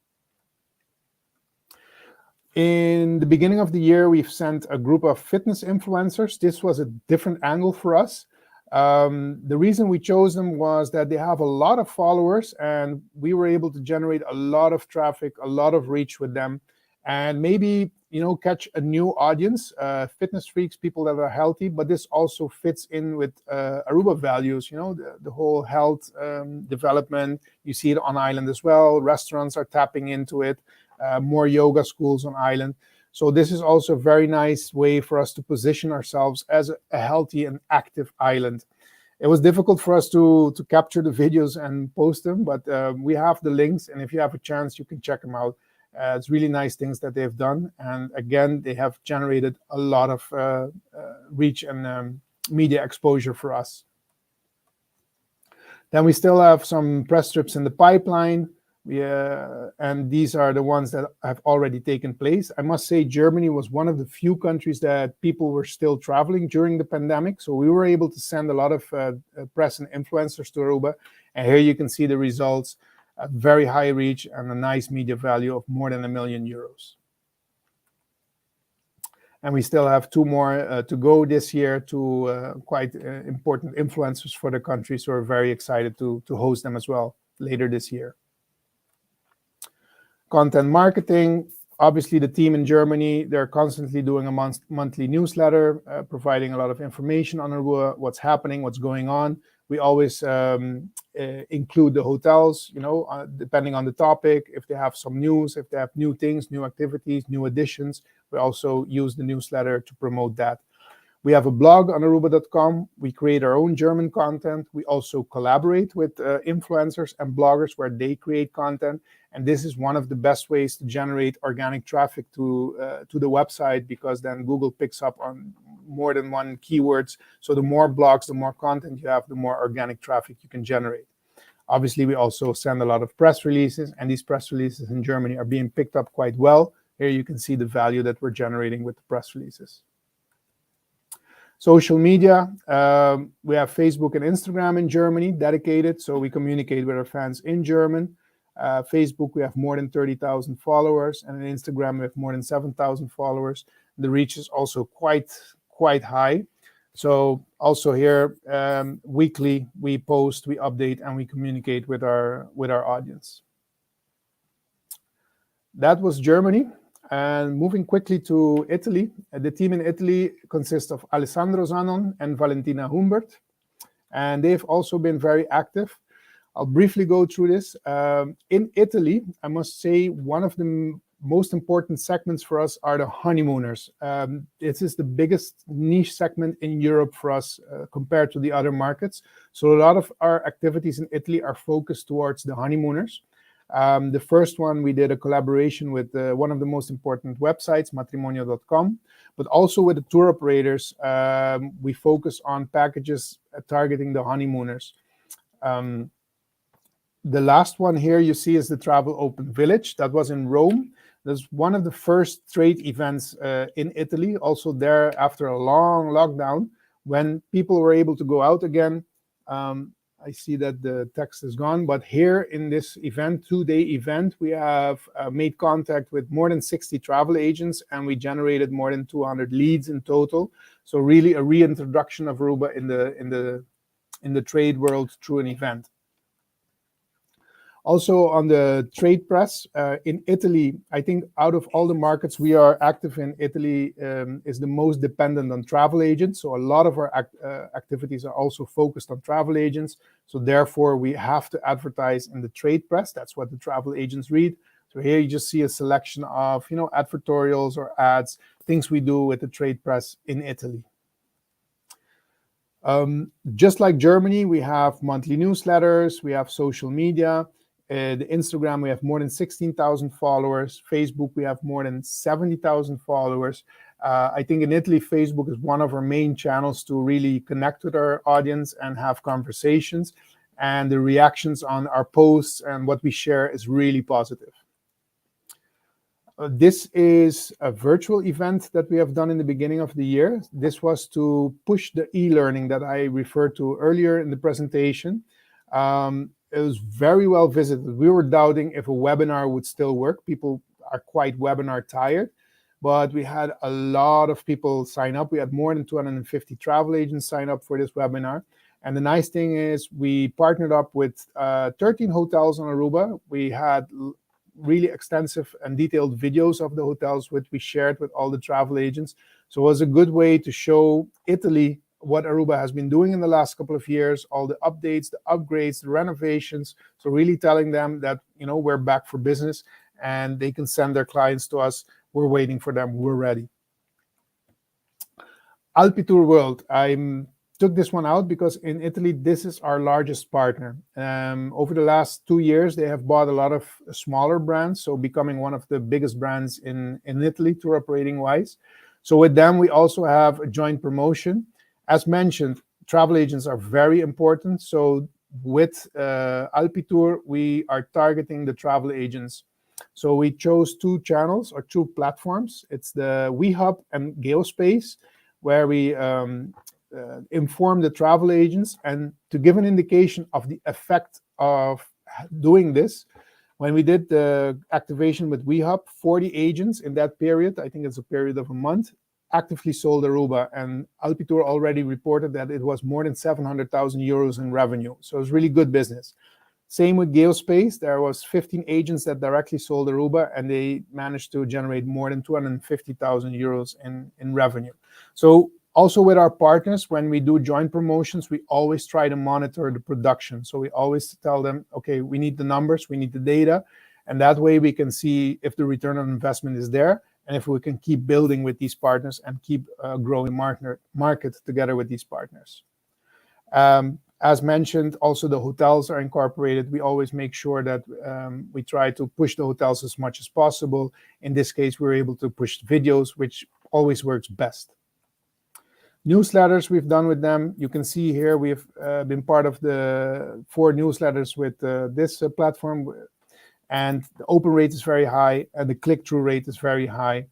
In the beginning of the year, we've sent a group of fitness influencers. This was a different angle for us. The reason we chose them was that they have a lot of followers, and we were able to generate a lot of traffic, a lot of reach with them, and maybe catch a new audience, fitness freaks, people that are healthy. But this also fits in with Aruba values, the whole health development. You see it on island as well. Restaurants are tapping into it, more yoga schools on island. So this is also a very nice way for us to position ourselves as a healthy and active island. It was difficult for us to capture the videos and post them, but we have the links, and if you have a chance, you can check them out. It's really nice things that they've done, and again, they have generated a lot of reach and media exposure for us. Then we still have some press trips in the pipeline. And these are the ones that have already taken place. I must say Germany was one of the few countries that people were still traveling during the pandemic. So we were able to send a lot of press and influencers to Aruba. And here you can see the results, a very high reach and a nice media value of more than €1 million. And we still have 2 more to go this year, to quite important influencers for the country. So we're very excited to host them as well later this year. Content marketing, obviously the team in Germany, they're constantly doing a monthly newsletter, providing a lot of information on Aruba, what's happening, what's going on. We always include the hotels, depending on the topic. If they have some news, if they have new things, new activities, new additions, we also use the newsletter to promote that. We have a blog on aruba.com. We create our own German content. We also collaborate with influencers and bloggers where they create content. And this is one of the best ways to generate organic traffic to the website, because then Google picks up on more than one keywords. So the more blogs, the more content you have, the more organic traffic you can generate. Obviously, we also send a lot of press releases, and these press releases in Germany are being picked up quite well. Here you can see the value that we're generating with the press releases. Social media, we have Facebook and Instagram in Germany dedicated, so we communicate with our fans in German. Facebook, we have more than 30,000 followers, and on Instagram, we have more than 7,000 followers. The reach is also quite high. So also here, weekly, we post, we update, and we communicate with our audience. That was Germany. And moving quickly to Italy, the team in Italy consists of Alessandro Zanon and Valentina Humbert, and they've also been very active. I'll briefly go through this. In Italy, I must say one of the most important segments for us are the honeymooners. This is the biggest niche segment in Europe for us compared to the other markets. So a lot of our activities in Italy are focused towards the honeymooners. The first one, we did a collaboration with one of the most important websites, matrimonio.com, but also with the tour operators. We focus on packages targeting the honeymooners. The last one here you see is the Travel Open Village. That was in Rome. That's one of the first trade events in Italy, also there after a long lockdown, when people were able to go out again. I see that the text is gone, but here in this event, 2-day event, we have made contact with more than 60 travel agents, and we generated more than 200 leads in total. So really a reintroduction of Aruba in the trade world through an event. Also on the trade press in Italy, I think out of all the markets we are active in, Italy is the most dependent on travel agents. So a lot of our activities are also focused on travel agents. So therefore we have to advertise in the trade press. That's what the travel agents read. So here you just see a selection of, advertorials or ads, things we do with the trade press in Italy. Just like Germany, we have monthly newsletters, we have social media. The Instagram, we have more than 16,000 followers. Facebook, we have more than 70,000 followers. I think in Italy, Facebook is one of our main channels to really connect with our audience and have conversations. And the reactions on our posts and what we share is really positive. This is a virtual event that we have done in the beginning of the year. This was to push the e-learning that I referred to earlier in the presentation. It was very well visited. We were doubting if a webinar would still work. People are quite webinar tired, but we had a lot of people sign up. We had more than 250 travel agents sign up for this webinar. And the nice thing is we partnered up with 13 hotels on Aruba. We had really extensive and detailed videos of the hotels, which we shared with all the travel agents. So it was a good way to show Italy what Aruba has been doing in the last couple of years, all the updates, the upgrades, the renovations. So really telling them that, we're back for business and they can send their clients to us. We're waiting for them. We're ready. Alpitour World. I took this one out because in Italy, this is our largest partner. Over the last 2 years, they have bought a lot of smaller brands, so becoming one of the biggest brands in Italy, tour operating wise. So with them, we also have a joint promotion. As mentioned, travel agents are very important. So with Alpitour, we are targeting the travel agents. So we chose 2 channels or 2 platforms. It's the WeHub and Geospace, where we inform the travel agents. And to give an indication of the effect of doing this, when we did the activation with WeHub, 40 agents in that period, I think it's a period of a month, actively sold Aruba, and Alpitour already reported that it was more than 700,000 euros in revenue. So it was really good business. Same with Geospace. There was 15 agents that directly sold Aruba, and they managed to generate more than 250,000 euros in revenue. So also with our partners, when we do joint promotions, we always try to monitor the production. So we always tell them, okay, we need the numbers, we need the data, and that way we can see if the return on investment is there, and if we can keep building with these partners and keep growing market together with these partners. As mentioned, also the hotels are incorporated. We always make sure that we try to push the hotels as much as possible. In this case, we're able to push videos, which always works best. Newsletters we've done with them. You can see here we've been part of the 4 newsletters with this platform. And the open rate is very high, and the click-through rate is very high.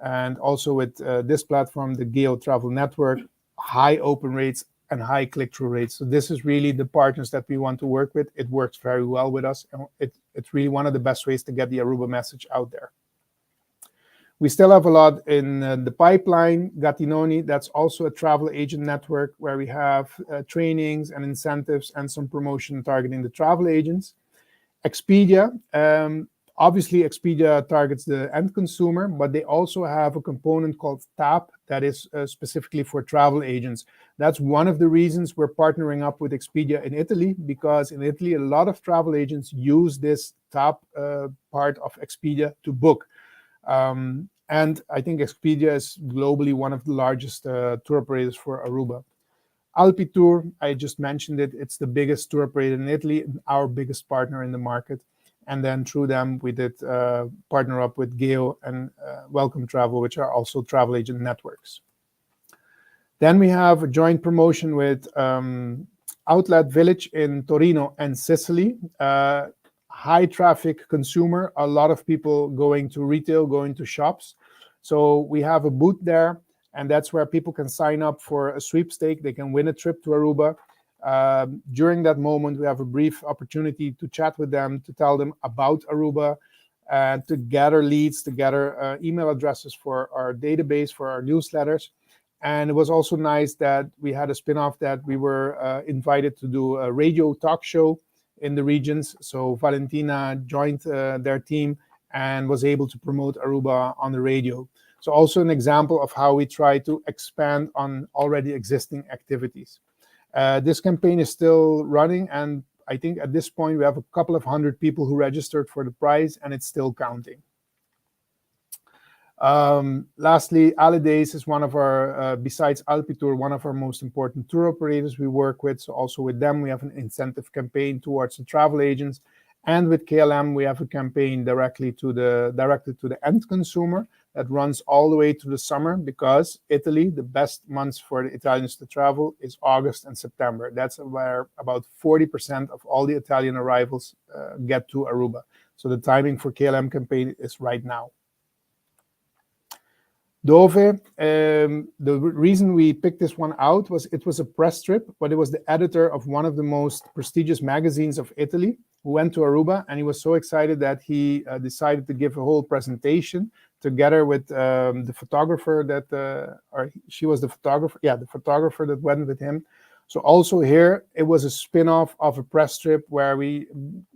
And also with this platform, the Geo Travel Network, high open rates and high click-through rates. So this is really the partners that we want to work with. It works very well with us, and it's really one of the best ways to get the Aruba message out there. We still have a lot in the pipeline. Gattinoni, that's also a travel agent network where we have trainings and incentives and some promotion targeting the travel agents. Expedia, obviously Expedia targets the end consumer, but they also have a component called TAP that is specifically for travel agents. That's one of the reasons we're partnering up with Expedia in Italy, because in Italy, a lot of travel agents use this TAP part of Expedia to book. And I think Expedia is globally one of the largest tour operators for Aruba. Alpitour, I just mentioned it. It's the biggest tour operator in Italy, our biggest partner in the market. And then through them, we did partner up with Geo and Welcome Travel, which are also travel agent networks. Then we have a joint promotion with Outlet Village in Torino and Sicily. High traffic consumer, a lot of people going to retail, going to shops. So we have a booth there, and that's where people can sign up for a sweepstake. They can win a trip to Aruba. During that moment, we have a brief opportunity to chat with them, to tell them about Aruba, and to gather leads, to gather email addresses for our database, for our newsletters. And it was also nice that we had a spin-off that we were invited to do a radio talk show in the regions. So Valentina joined their team and was able to promote Aruba on the radio. So also an example of how we try to expand on already existing activities. This campaign is still running, and I think at this point we have a couple of hundred people who registered for the prize, and it's still counting. Lastly, Alidays is one of our, besides Alpitour, one of our most important tour operators we work with. So also with them, we have an incentive campaign towards the travel agents. And with KLM, we have a campaign directly directed to the end consumer that runs all the way to the summer, because Italy, the best months for the Italians to travel is August and September. That's where about 40% of all the Italian arrivals get to Aruba. So the timing for KLM campaign is right now. Dove, the reason we picked this one out was it was a press trip, but it was the editor of one of the most prestigious magazines of Italy who went to Aruba, and he was so excited that he decided to give a whole presentation together with the photographer that, or she was the photographer, the photographer that went with him. So also here, it was a spin-off of a press trip where we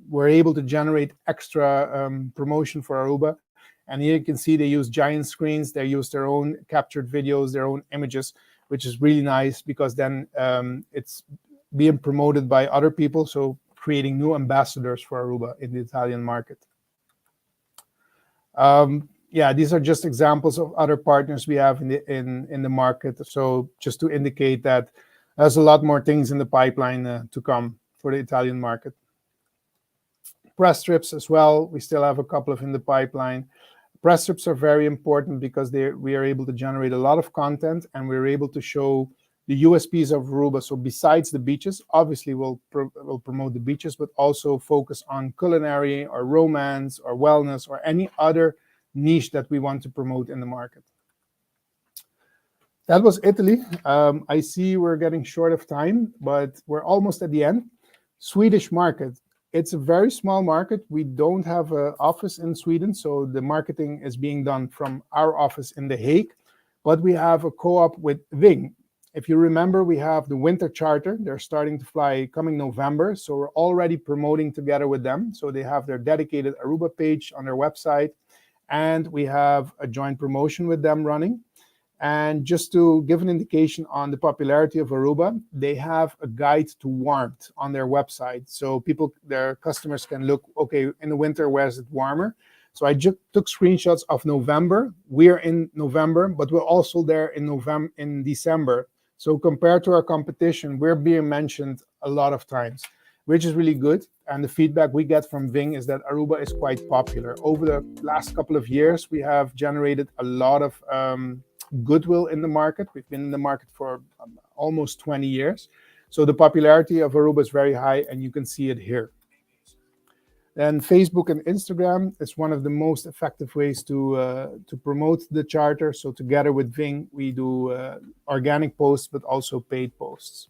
were able to generate extra promotion for Aruba. And here you can see they use giant screens, they use their own captured videos, their own images, which is really nice, because then it's being promoted by other people, so creating new ambassadors for Aruba in the Italian market. These are just examples of other partners we have in the market. So just to indicate that there's a lot more things in the pipeline to come for the Italian market. Press trips as well, we still have a couple of in the pipeline. Press trips are very important because we are able to generate a lot of content, and we're able to show the USPs of Aruba. So besides the beaches, obviously we'll promote the beaches, but also focus on culinary or romance or wellness or any other niche that we want to promote in the market. That was Italy. I see we're getting short of time, but we're almost at the end. Swedish market. It's a very small market. We don't have an office in Sweden, so the marketing is being done from our office in The Hague, but we have a co-op with Ving. If you remember, we have the winter charter. They're starting to fly coming November, so we're already promoting together with them. So they have their dedicated Aruba page on their website, and we have a joint promotion with them running. And just to give an indication on the popularity of Aruba, they have a guide to warmth on their website. So their customers can look, okay, in the winter, where is it warmer? So I just took screenshots of November. We're in November, but we're also there in December. So compared to our competition, we're being mentioned a lot of times, which is really good. And the feedback we get from Ving is that Aruba is quite popular. Over the last couple of years, we have generated a lot of goodwill in the market. We've been in the market for almost 20 years. So the popularity of Aruba is very high, and you can see it here. Then Facebook and Instagram is one of the most effective ways to promote the charter. So together with Ving, we do organic posts, but also paid posts.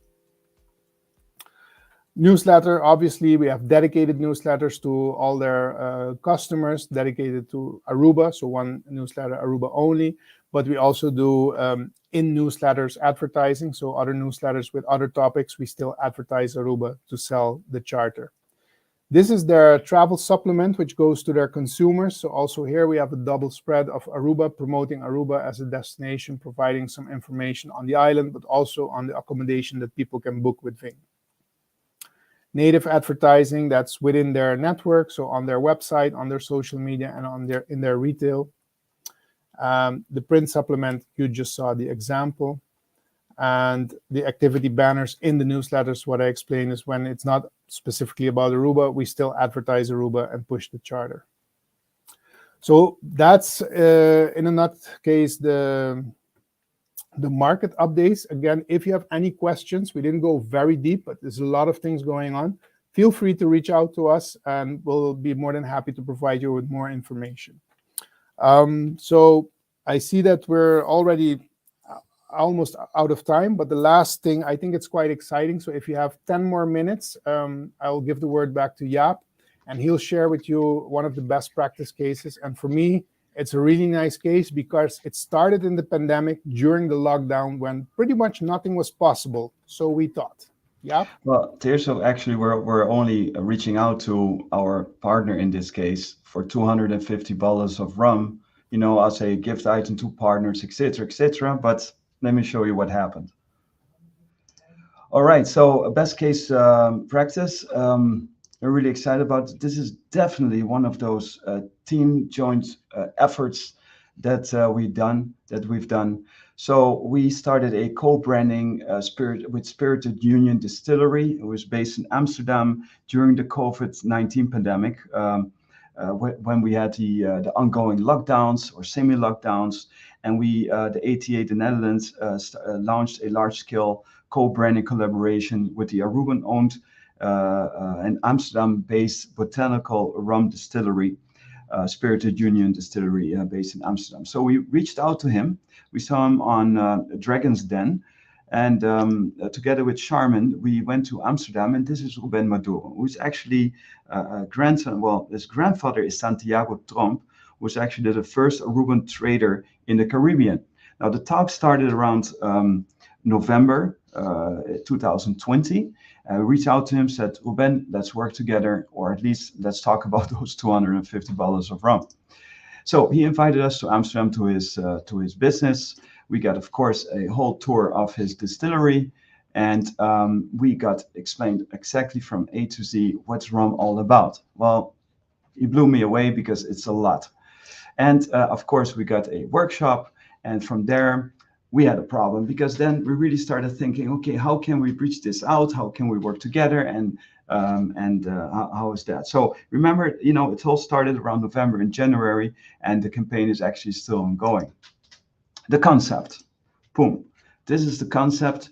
Newsletter, obviously, we have dedicated newsletters to all their customers, dedicated to Aruba. So one newsletter, Aruba only. But we also do in newsletters advertising. So other newsletters with other topics, we still advertise Aruba to sell the charter. This is their travel supplement, which goes to their consumers. So also here we have a double spread of Aruba, promoting Aruba as a destination, providing some information on the island, but also on the accommodation that people can book with Ving. Native advertising, that's within their network, so on their website, on their social media, and in their retail. The print supplement, you just saw the example. And the activity banners in the newsletters, what I explained is when it's not specifically about Aruba, we still advertise Aruba and push the charter. So that's, in a nutcase, the market updates. Again, if you have any questions, we didn't go very deep, but there's a lot of things going on. Feel free to reach out to us, and we'll be more than happy to provide you with more information. So I see that we're already almost out of time, but the last thing, I think it's quite exciting. So if you have 10 more minutes, I'll give the word back to Jaap, and he'll share with you one of the best practice cases. And for me, it's a really nice case because it started in the pandemic during the lockdown when pretty much nothing was possible. So we thought. Yeah. Well, Tirso, actually, we're only reaching out to our partner in this case for 250 bottles of rum, as a gift item to partners, etc., etc. But let me show you what happened. All right, so best case practice. We're really excited about it. This is definitely one of those team joint efforts that we've done. So we started a co-branding with Spirited Union Distillery. It was based in Amsterdam during the COVID-19 pandemic, when we had the ongoing lockdowns or semi-lockdowns, and the ATA, the Netherlands, launched a large-scale co-branding collaboration with the Aruban-owned and Amsterdam-based botanical rum distillery, Spirited Union Distillery, based in Amsterdam. So we reached out to him. We saw him on Dragon's Den, and together with Charmin, we went to Amsterdam. And this is Ruben Maduro, who's actually a grandson. Well, his grandfather is Santiago Tromp, who was actually the first Aruban trader in the Caribbean. Now, the talk started around November 2020. Reached out to him, said, Ruben, let's work together, or at least let's talk about those 250 bottles of rum. So he invited us to Amsterdam to his business. We got, of course, a whole tour of his distillery, and we got explained exactly from A to Z what's rum all about. Well, he blew me away because it's a lot. And of course, we got a workshop, and from there, we had a problem, because then we really started thinking, okay, how can we reach this out? How can we work together? And how is that? So remember, it all started around November and January, and the campaign is actually still ongoing. The concept, boom. This is the concept.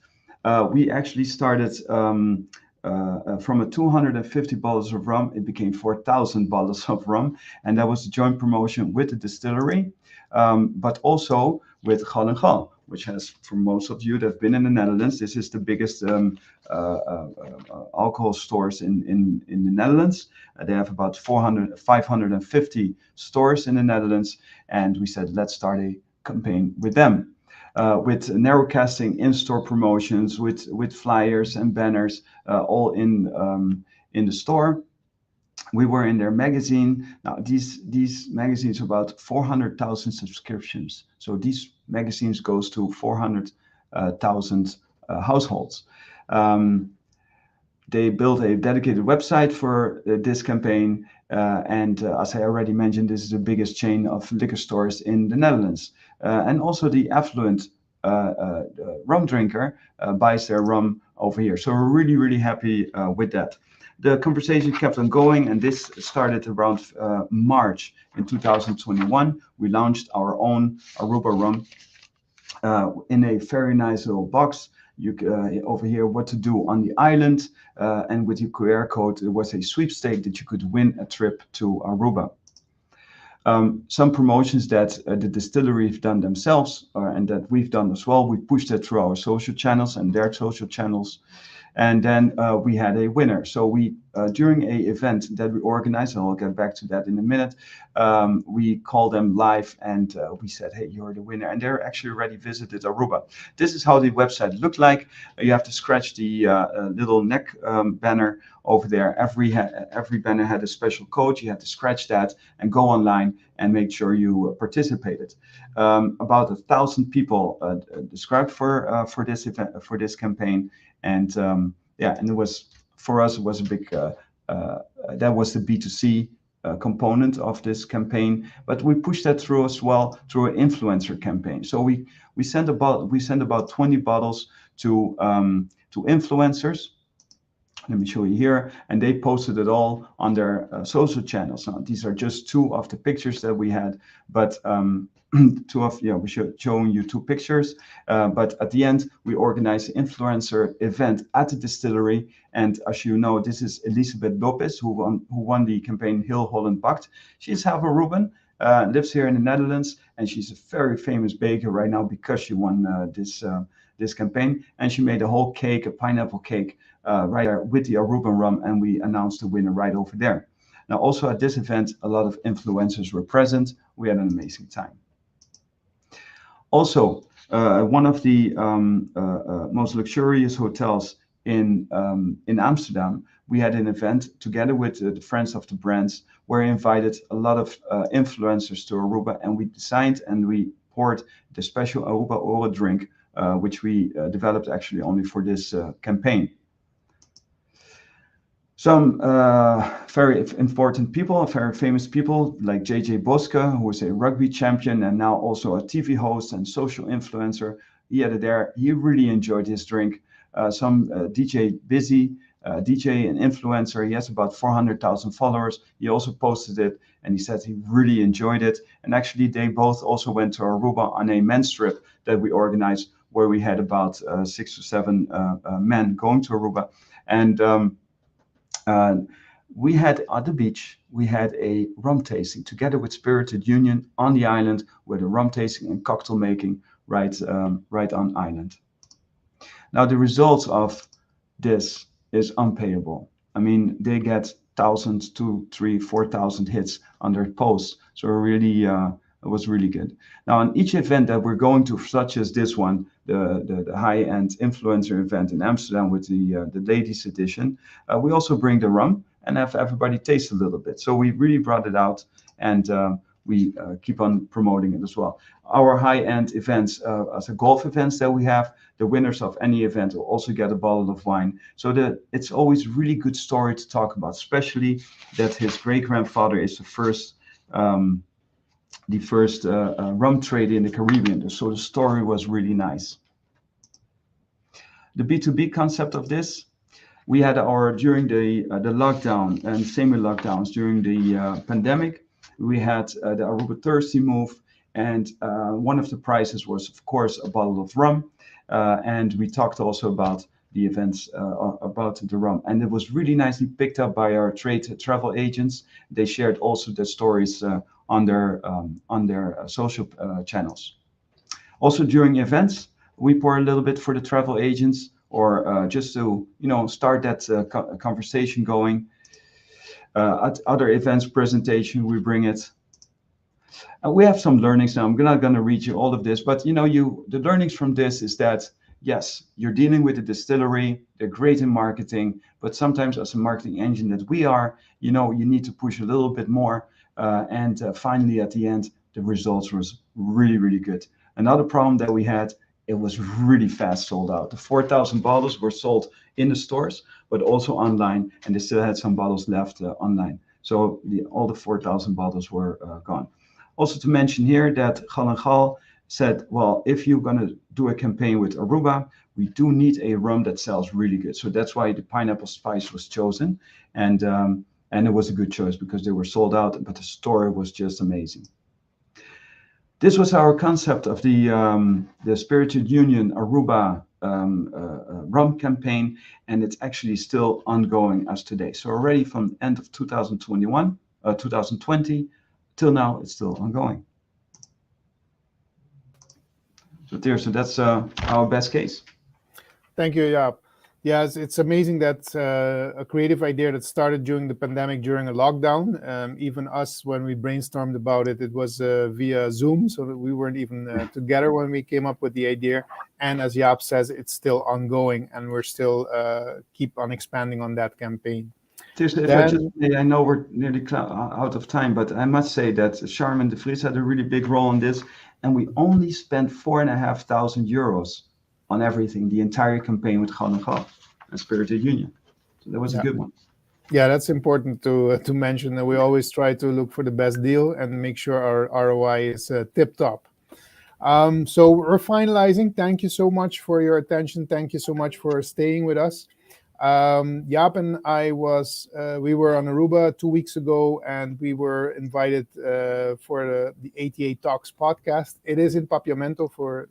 We actually started from a 250 bottles of rum. It became 4,000 bottles of rum, and that was a joint promotion with the distillery, but also with Gal en Gal, which has, for most of you that have been in the Netherlands, this is the biggest alcohol stores in the Netherlands. They have about 550 stores in the Netherlands, and we said, let's start a campaign with them, with narrowcasting in-store promotions, with flyers and banners, all in the store. We were in their magazine. Now, these magazines, about 400,000 subscriptions. So these magazines goes to 400,000 households. They built a dedicated website for this campaign. And as I already mentioned, this is the biggest chain of liquor stores in the Netherlands. And also the affluent rum drinker buys their rum over here. So we're really, really happy with that. The conversation kept on going, and this started around March in 2021. We launched our own Aruba rum in a very nice little box. You over here, what to do on the island, and with your QR code, it was a sweepstake that you could win a trip to Aruba. Some promotions that the distillery have done themselves, and that we've done as well. We pushed it through our social channels and their social channels. And then we had a winner. So we, during a event that we organized, and I'll get back to that in a minute, we called them live, and we said, hey, you're the winner. And they're actually already visited Aruba. This is how the website looked like. You have to scratch the little neck banner over there. Every banner had a special code. You had to scratch that and go online and make sure you participated. About 1,000 people described for this event, for this campaign. And and it was, for us, it was a big, that was the B2C component of this campaign, but we pushed that through as well through an influencer campaign. So we sent about 20 bottles to influencers. Let me show you here, and they posted it all on their social channels. Now, these are just two of the pictures that we had, but we showing you two pictures. But at the end, we organized an influencer event at the distillery, and as you know, this is Elizabeth Lopez, who won the campaign Heel Holland Bakt. She's half Aruban, lives here in the Netherlands, and she's a very famous baker right now because she won this campaign. And she made a whole cake, a pineapple cake, right there with the Aruban rum, and we announced the winner right over there. Now, also at this event, a lot of influencers were present. We had an amazing time. Also, one of the most luxurious hotels in Amsterdam, we had an event together with the friends of the brands where we invited a lot of influencers to Aruba, and we designed and we poured the special Aruba Ora drink, which we developed actually only for this campaign. Some very important people, very famous people like JJ Boske, who is a rugby champion and now also a TV host and social influencer. He had it there. He really enjoyed his drink. Some DJ Busy, DJ and influencer. He has about 400,000 followers. He also posted it and he said he really enjoyed it. And actually, they both also went to Aruba on a men's trip that we organized, where we had about 6 to 7 men going to Aruba. And we had at the beach, we had a rum tasting together with Spirited Union on the island, with a rum tasting and cocktail making right on island. Now the results of this is unpayable. I mean, they get thousands, 2, 3, 4,000 hits on their posts. So really, it was really good. Now on each event that we're going to, such as this one, the high-end influencer event in Amsterdam with the ladies edition, we also bring the rum and have everybody taste a little bit. So we really brought it out, and we keep on promoting it as well. Our high-end events, as a golf events that we have, the winners of any event will also get a bottle of wine. So it's always really good story to talk about, especially that his great-grandfather is the first rum trader in the Caribbean. So the story was really nice. The B2B concept of this, we had during the lockdown and semi-lockdowns during the pandemic, we had the Aruba Thirsty Move, and one of the prizes was, of course, a bottle of rum. And we talked also about the events about the rum, and it was really nicely picked up by our travel agents. They shared also the stories on their social channels. Also during events, we pour a little bit for the travel agents, or just to start that conversation going. At other events presentation, we bring it. We have some learnings now. I'm not going to read you all of this, but the learnings from this is that yes, you're dealing with a distillery. They're great in marketing, but sometimes as a marketing engine that we are, you need to push a little bit more. And finally, at the end, the results was really, really good. Another problem that we had, it was really fast sold out. The 4,000 bottles were sold in the stores, but also online, and they still had some bottles left online. So all the 4,000 bottles were gone. Also to mention here that Gal & Gal said, well, if you're going to do a campaign with Aruba, we do need a rum that sells really good. So that's why the pineapple spice was chosen. And it was a good choice because they were sold out, but the story was just amazing. This was our concept of the Spirited Union Aruba rum campaign, and it's actually still ongoing as today. So already from the end of 2020 till now, it's still ongoing. So Tirso, that's our best case. Thank you, Jaap. Yes, it's amazing that a creative idea that started during the pandemic, during a lockdown. Even us, when we brainstormed about it, it was via Zoom, so that we weren't even together when we came up with the idea. And as Jaap says, it's still ongoing, and we're still keep on expanding on that campaign. Tirso, I know we're nearly out of time, but I must say that Charmin de Vries had a really big role in this, and we only spent €4,500 on everything, the entire campaign with Gal & Gal and Spirited Union. So that was a good one. Yeah, that's important to mention. That we always try to look for the best deal and make sure our ROI is tip-top. So we're finalizing. Thank you so much for your attention. Thank you so much for staying with us. Jaap and I we were on Aruba 2 weeks ago, and we were invited for the 88 Talks podcast. It is in Papiamento for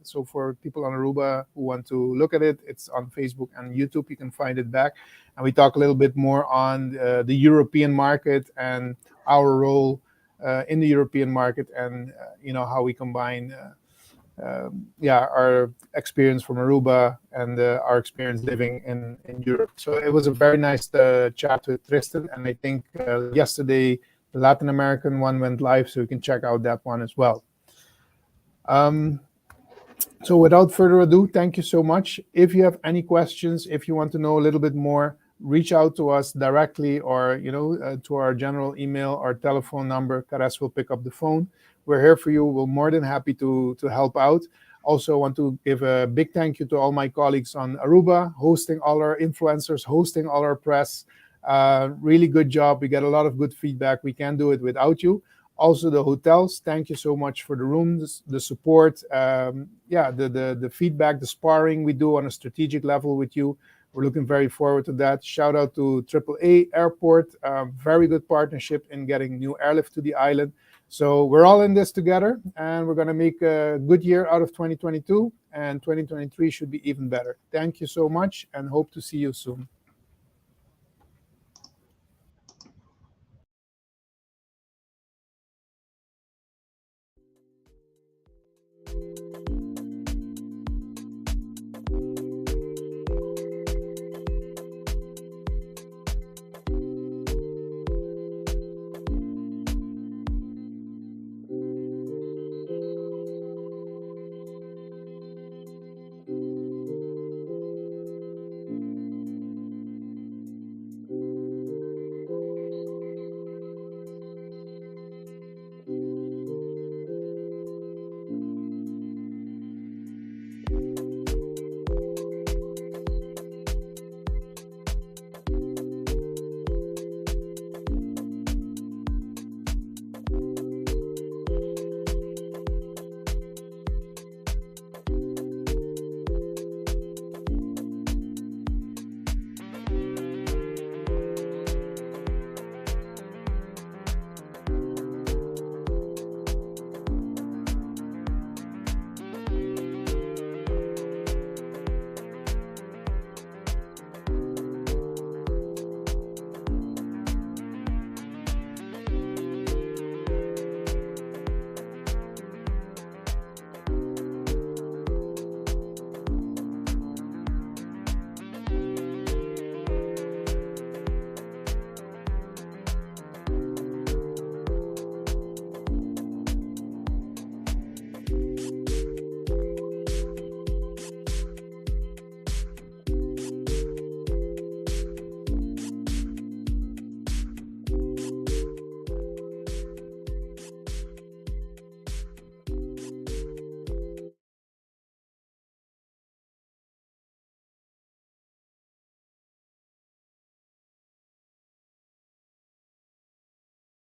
people on Aruba who want to look at it. It's on Facebook and YouTube. You can find it back. And we talk a little bit more on the European market and our role in the European market, and how we combine our experience from Aruba and our experience living in Europe. So it was a very nice chat with Tristan, and I think yesterday the Latin American one went live, so you can check out that one as well. So without further ado, thank you so much. If you have any questions, if you want to know a little bit more, reach out to us directly, or to our general email or telephone number. Kares will pick up the phone. We're here for you. We're more than happy to help out. Also want to give a big thank you to all my colleagues on Aruba, hosting all our influencers, hosting all our press. Really good job. We get a lot of good feedback. We can't do it without you. Also the hotels, thank you so much for the rooms, the support, the feedback, the sparring we do on a strategic level with you. We're looking very forward to that. Shout out to AAA Airport, very good partnership in getting new airlift to the island. So we're all in this together, and we're going to make a good year out of 2022, and 2023 should be even better. Thank you so much, and hope to see you soon.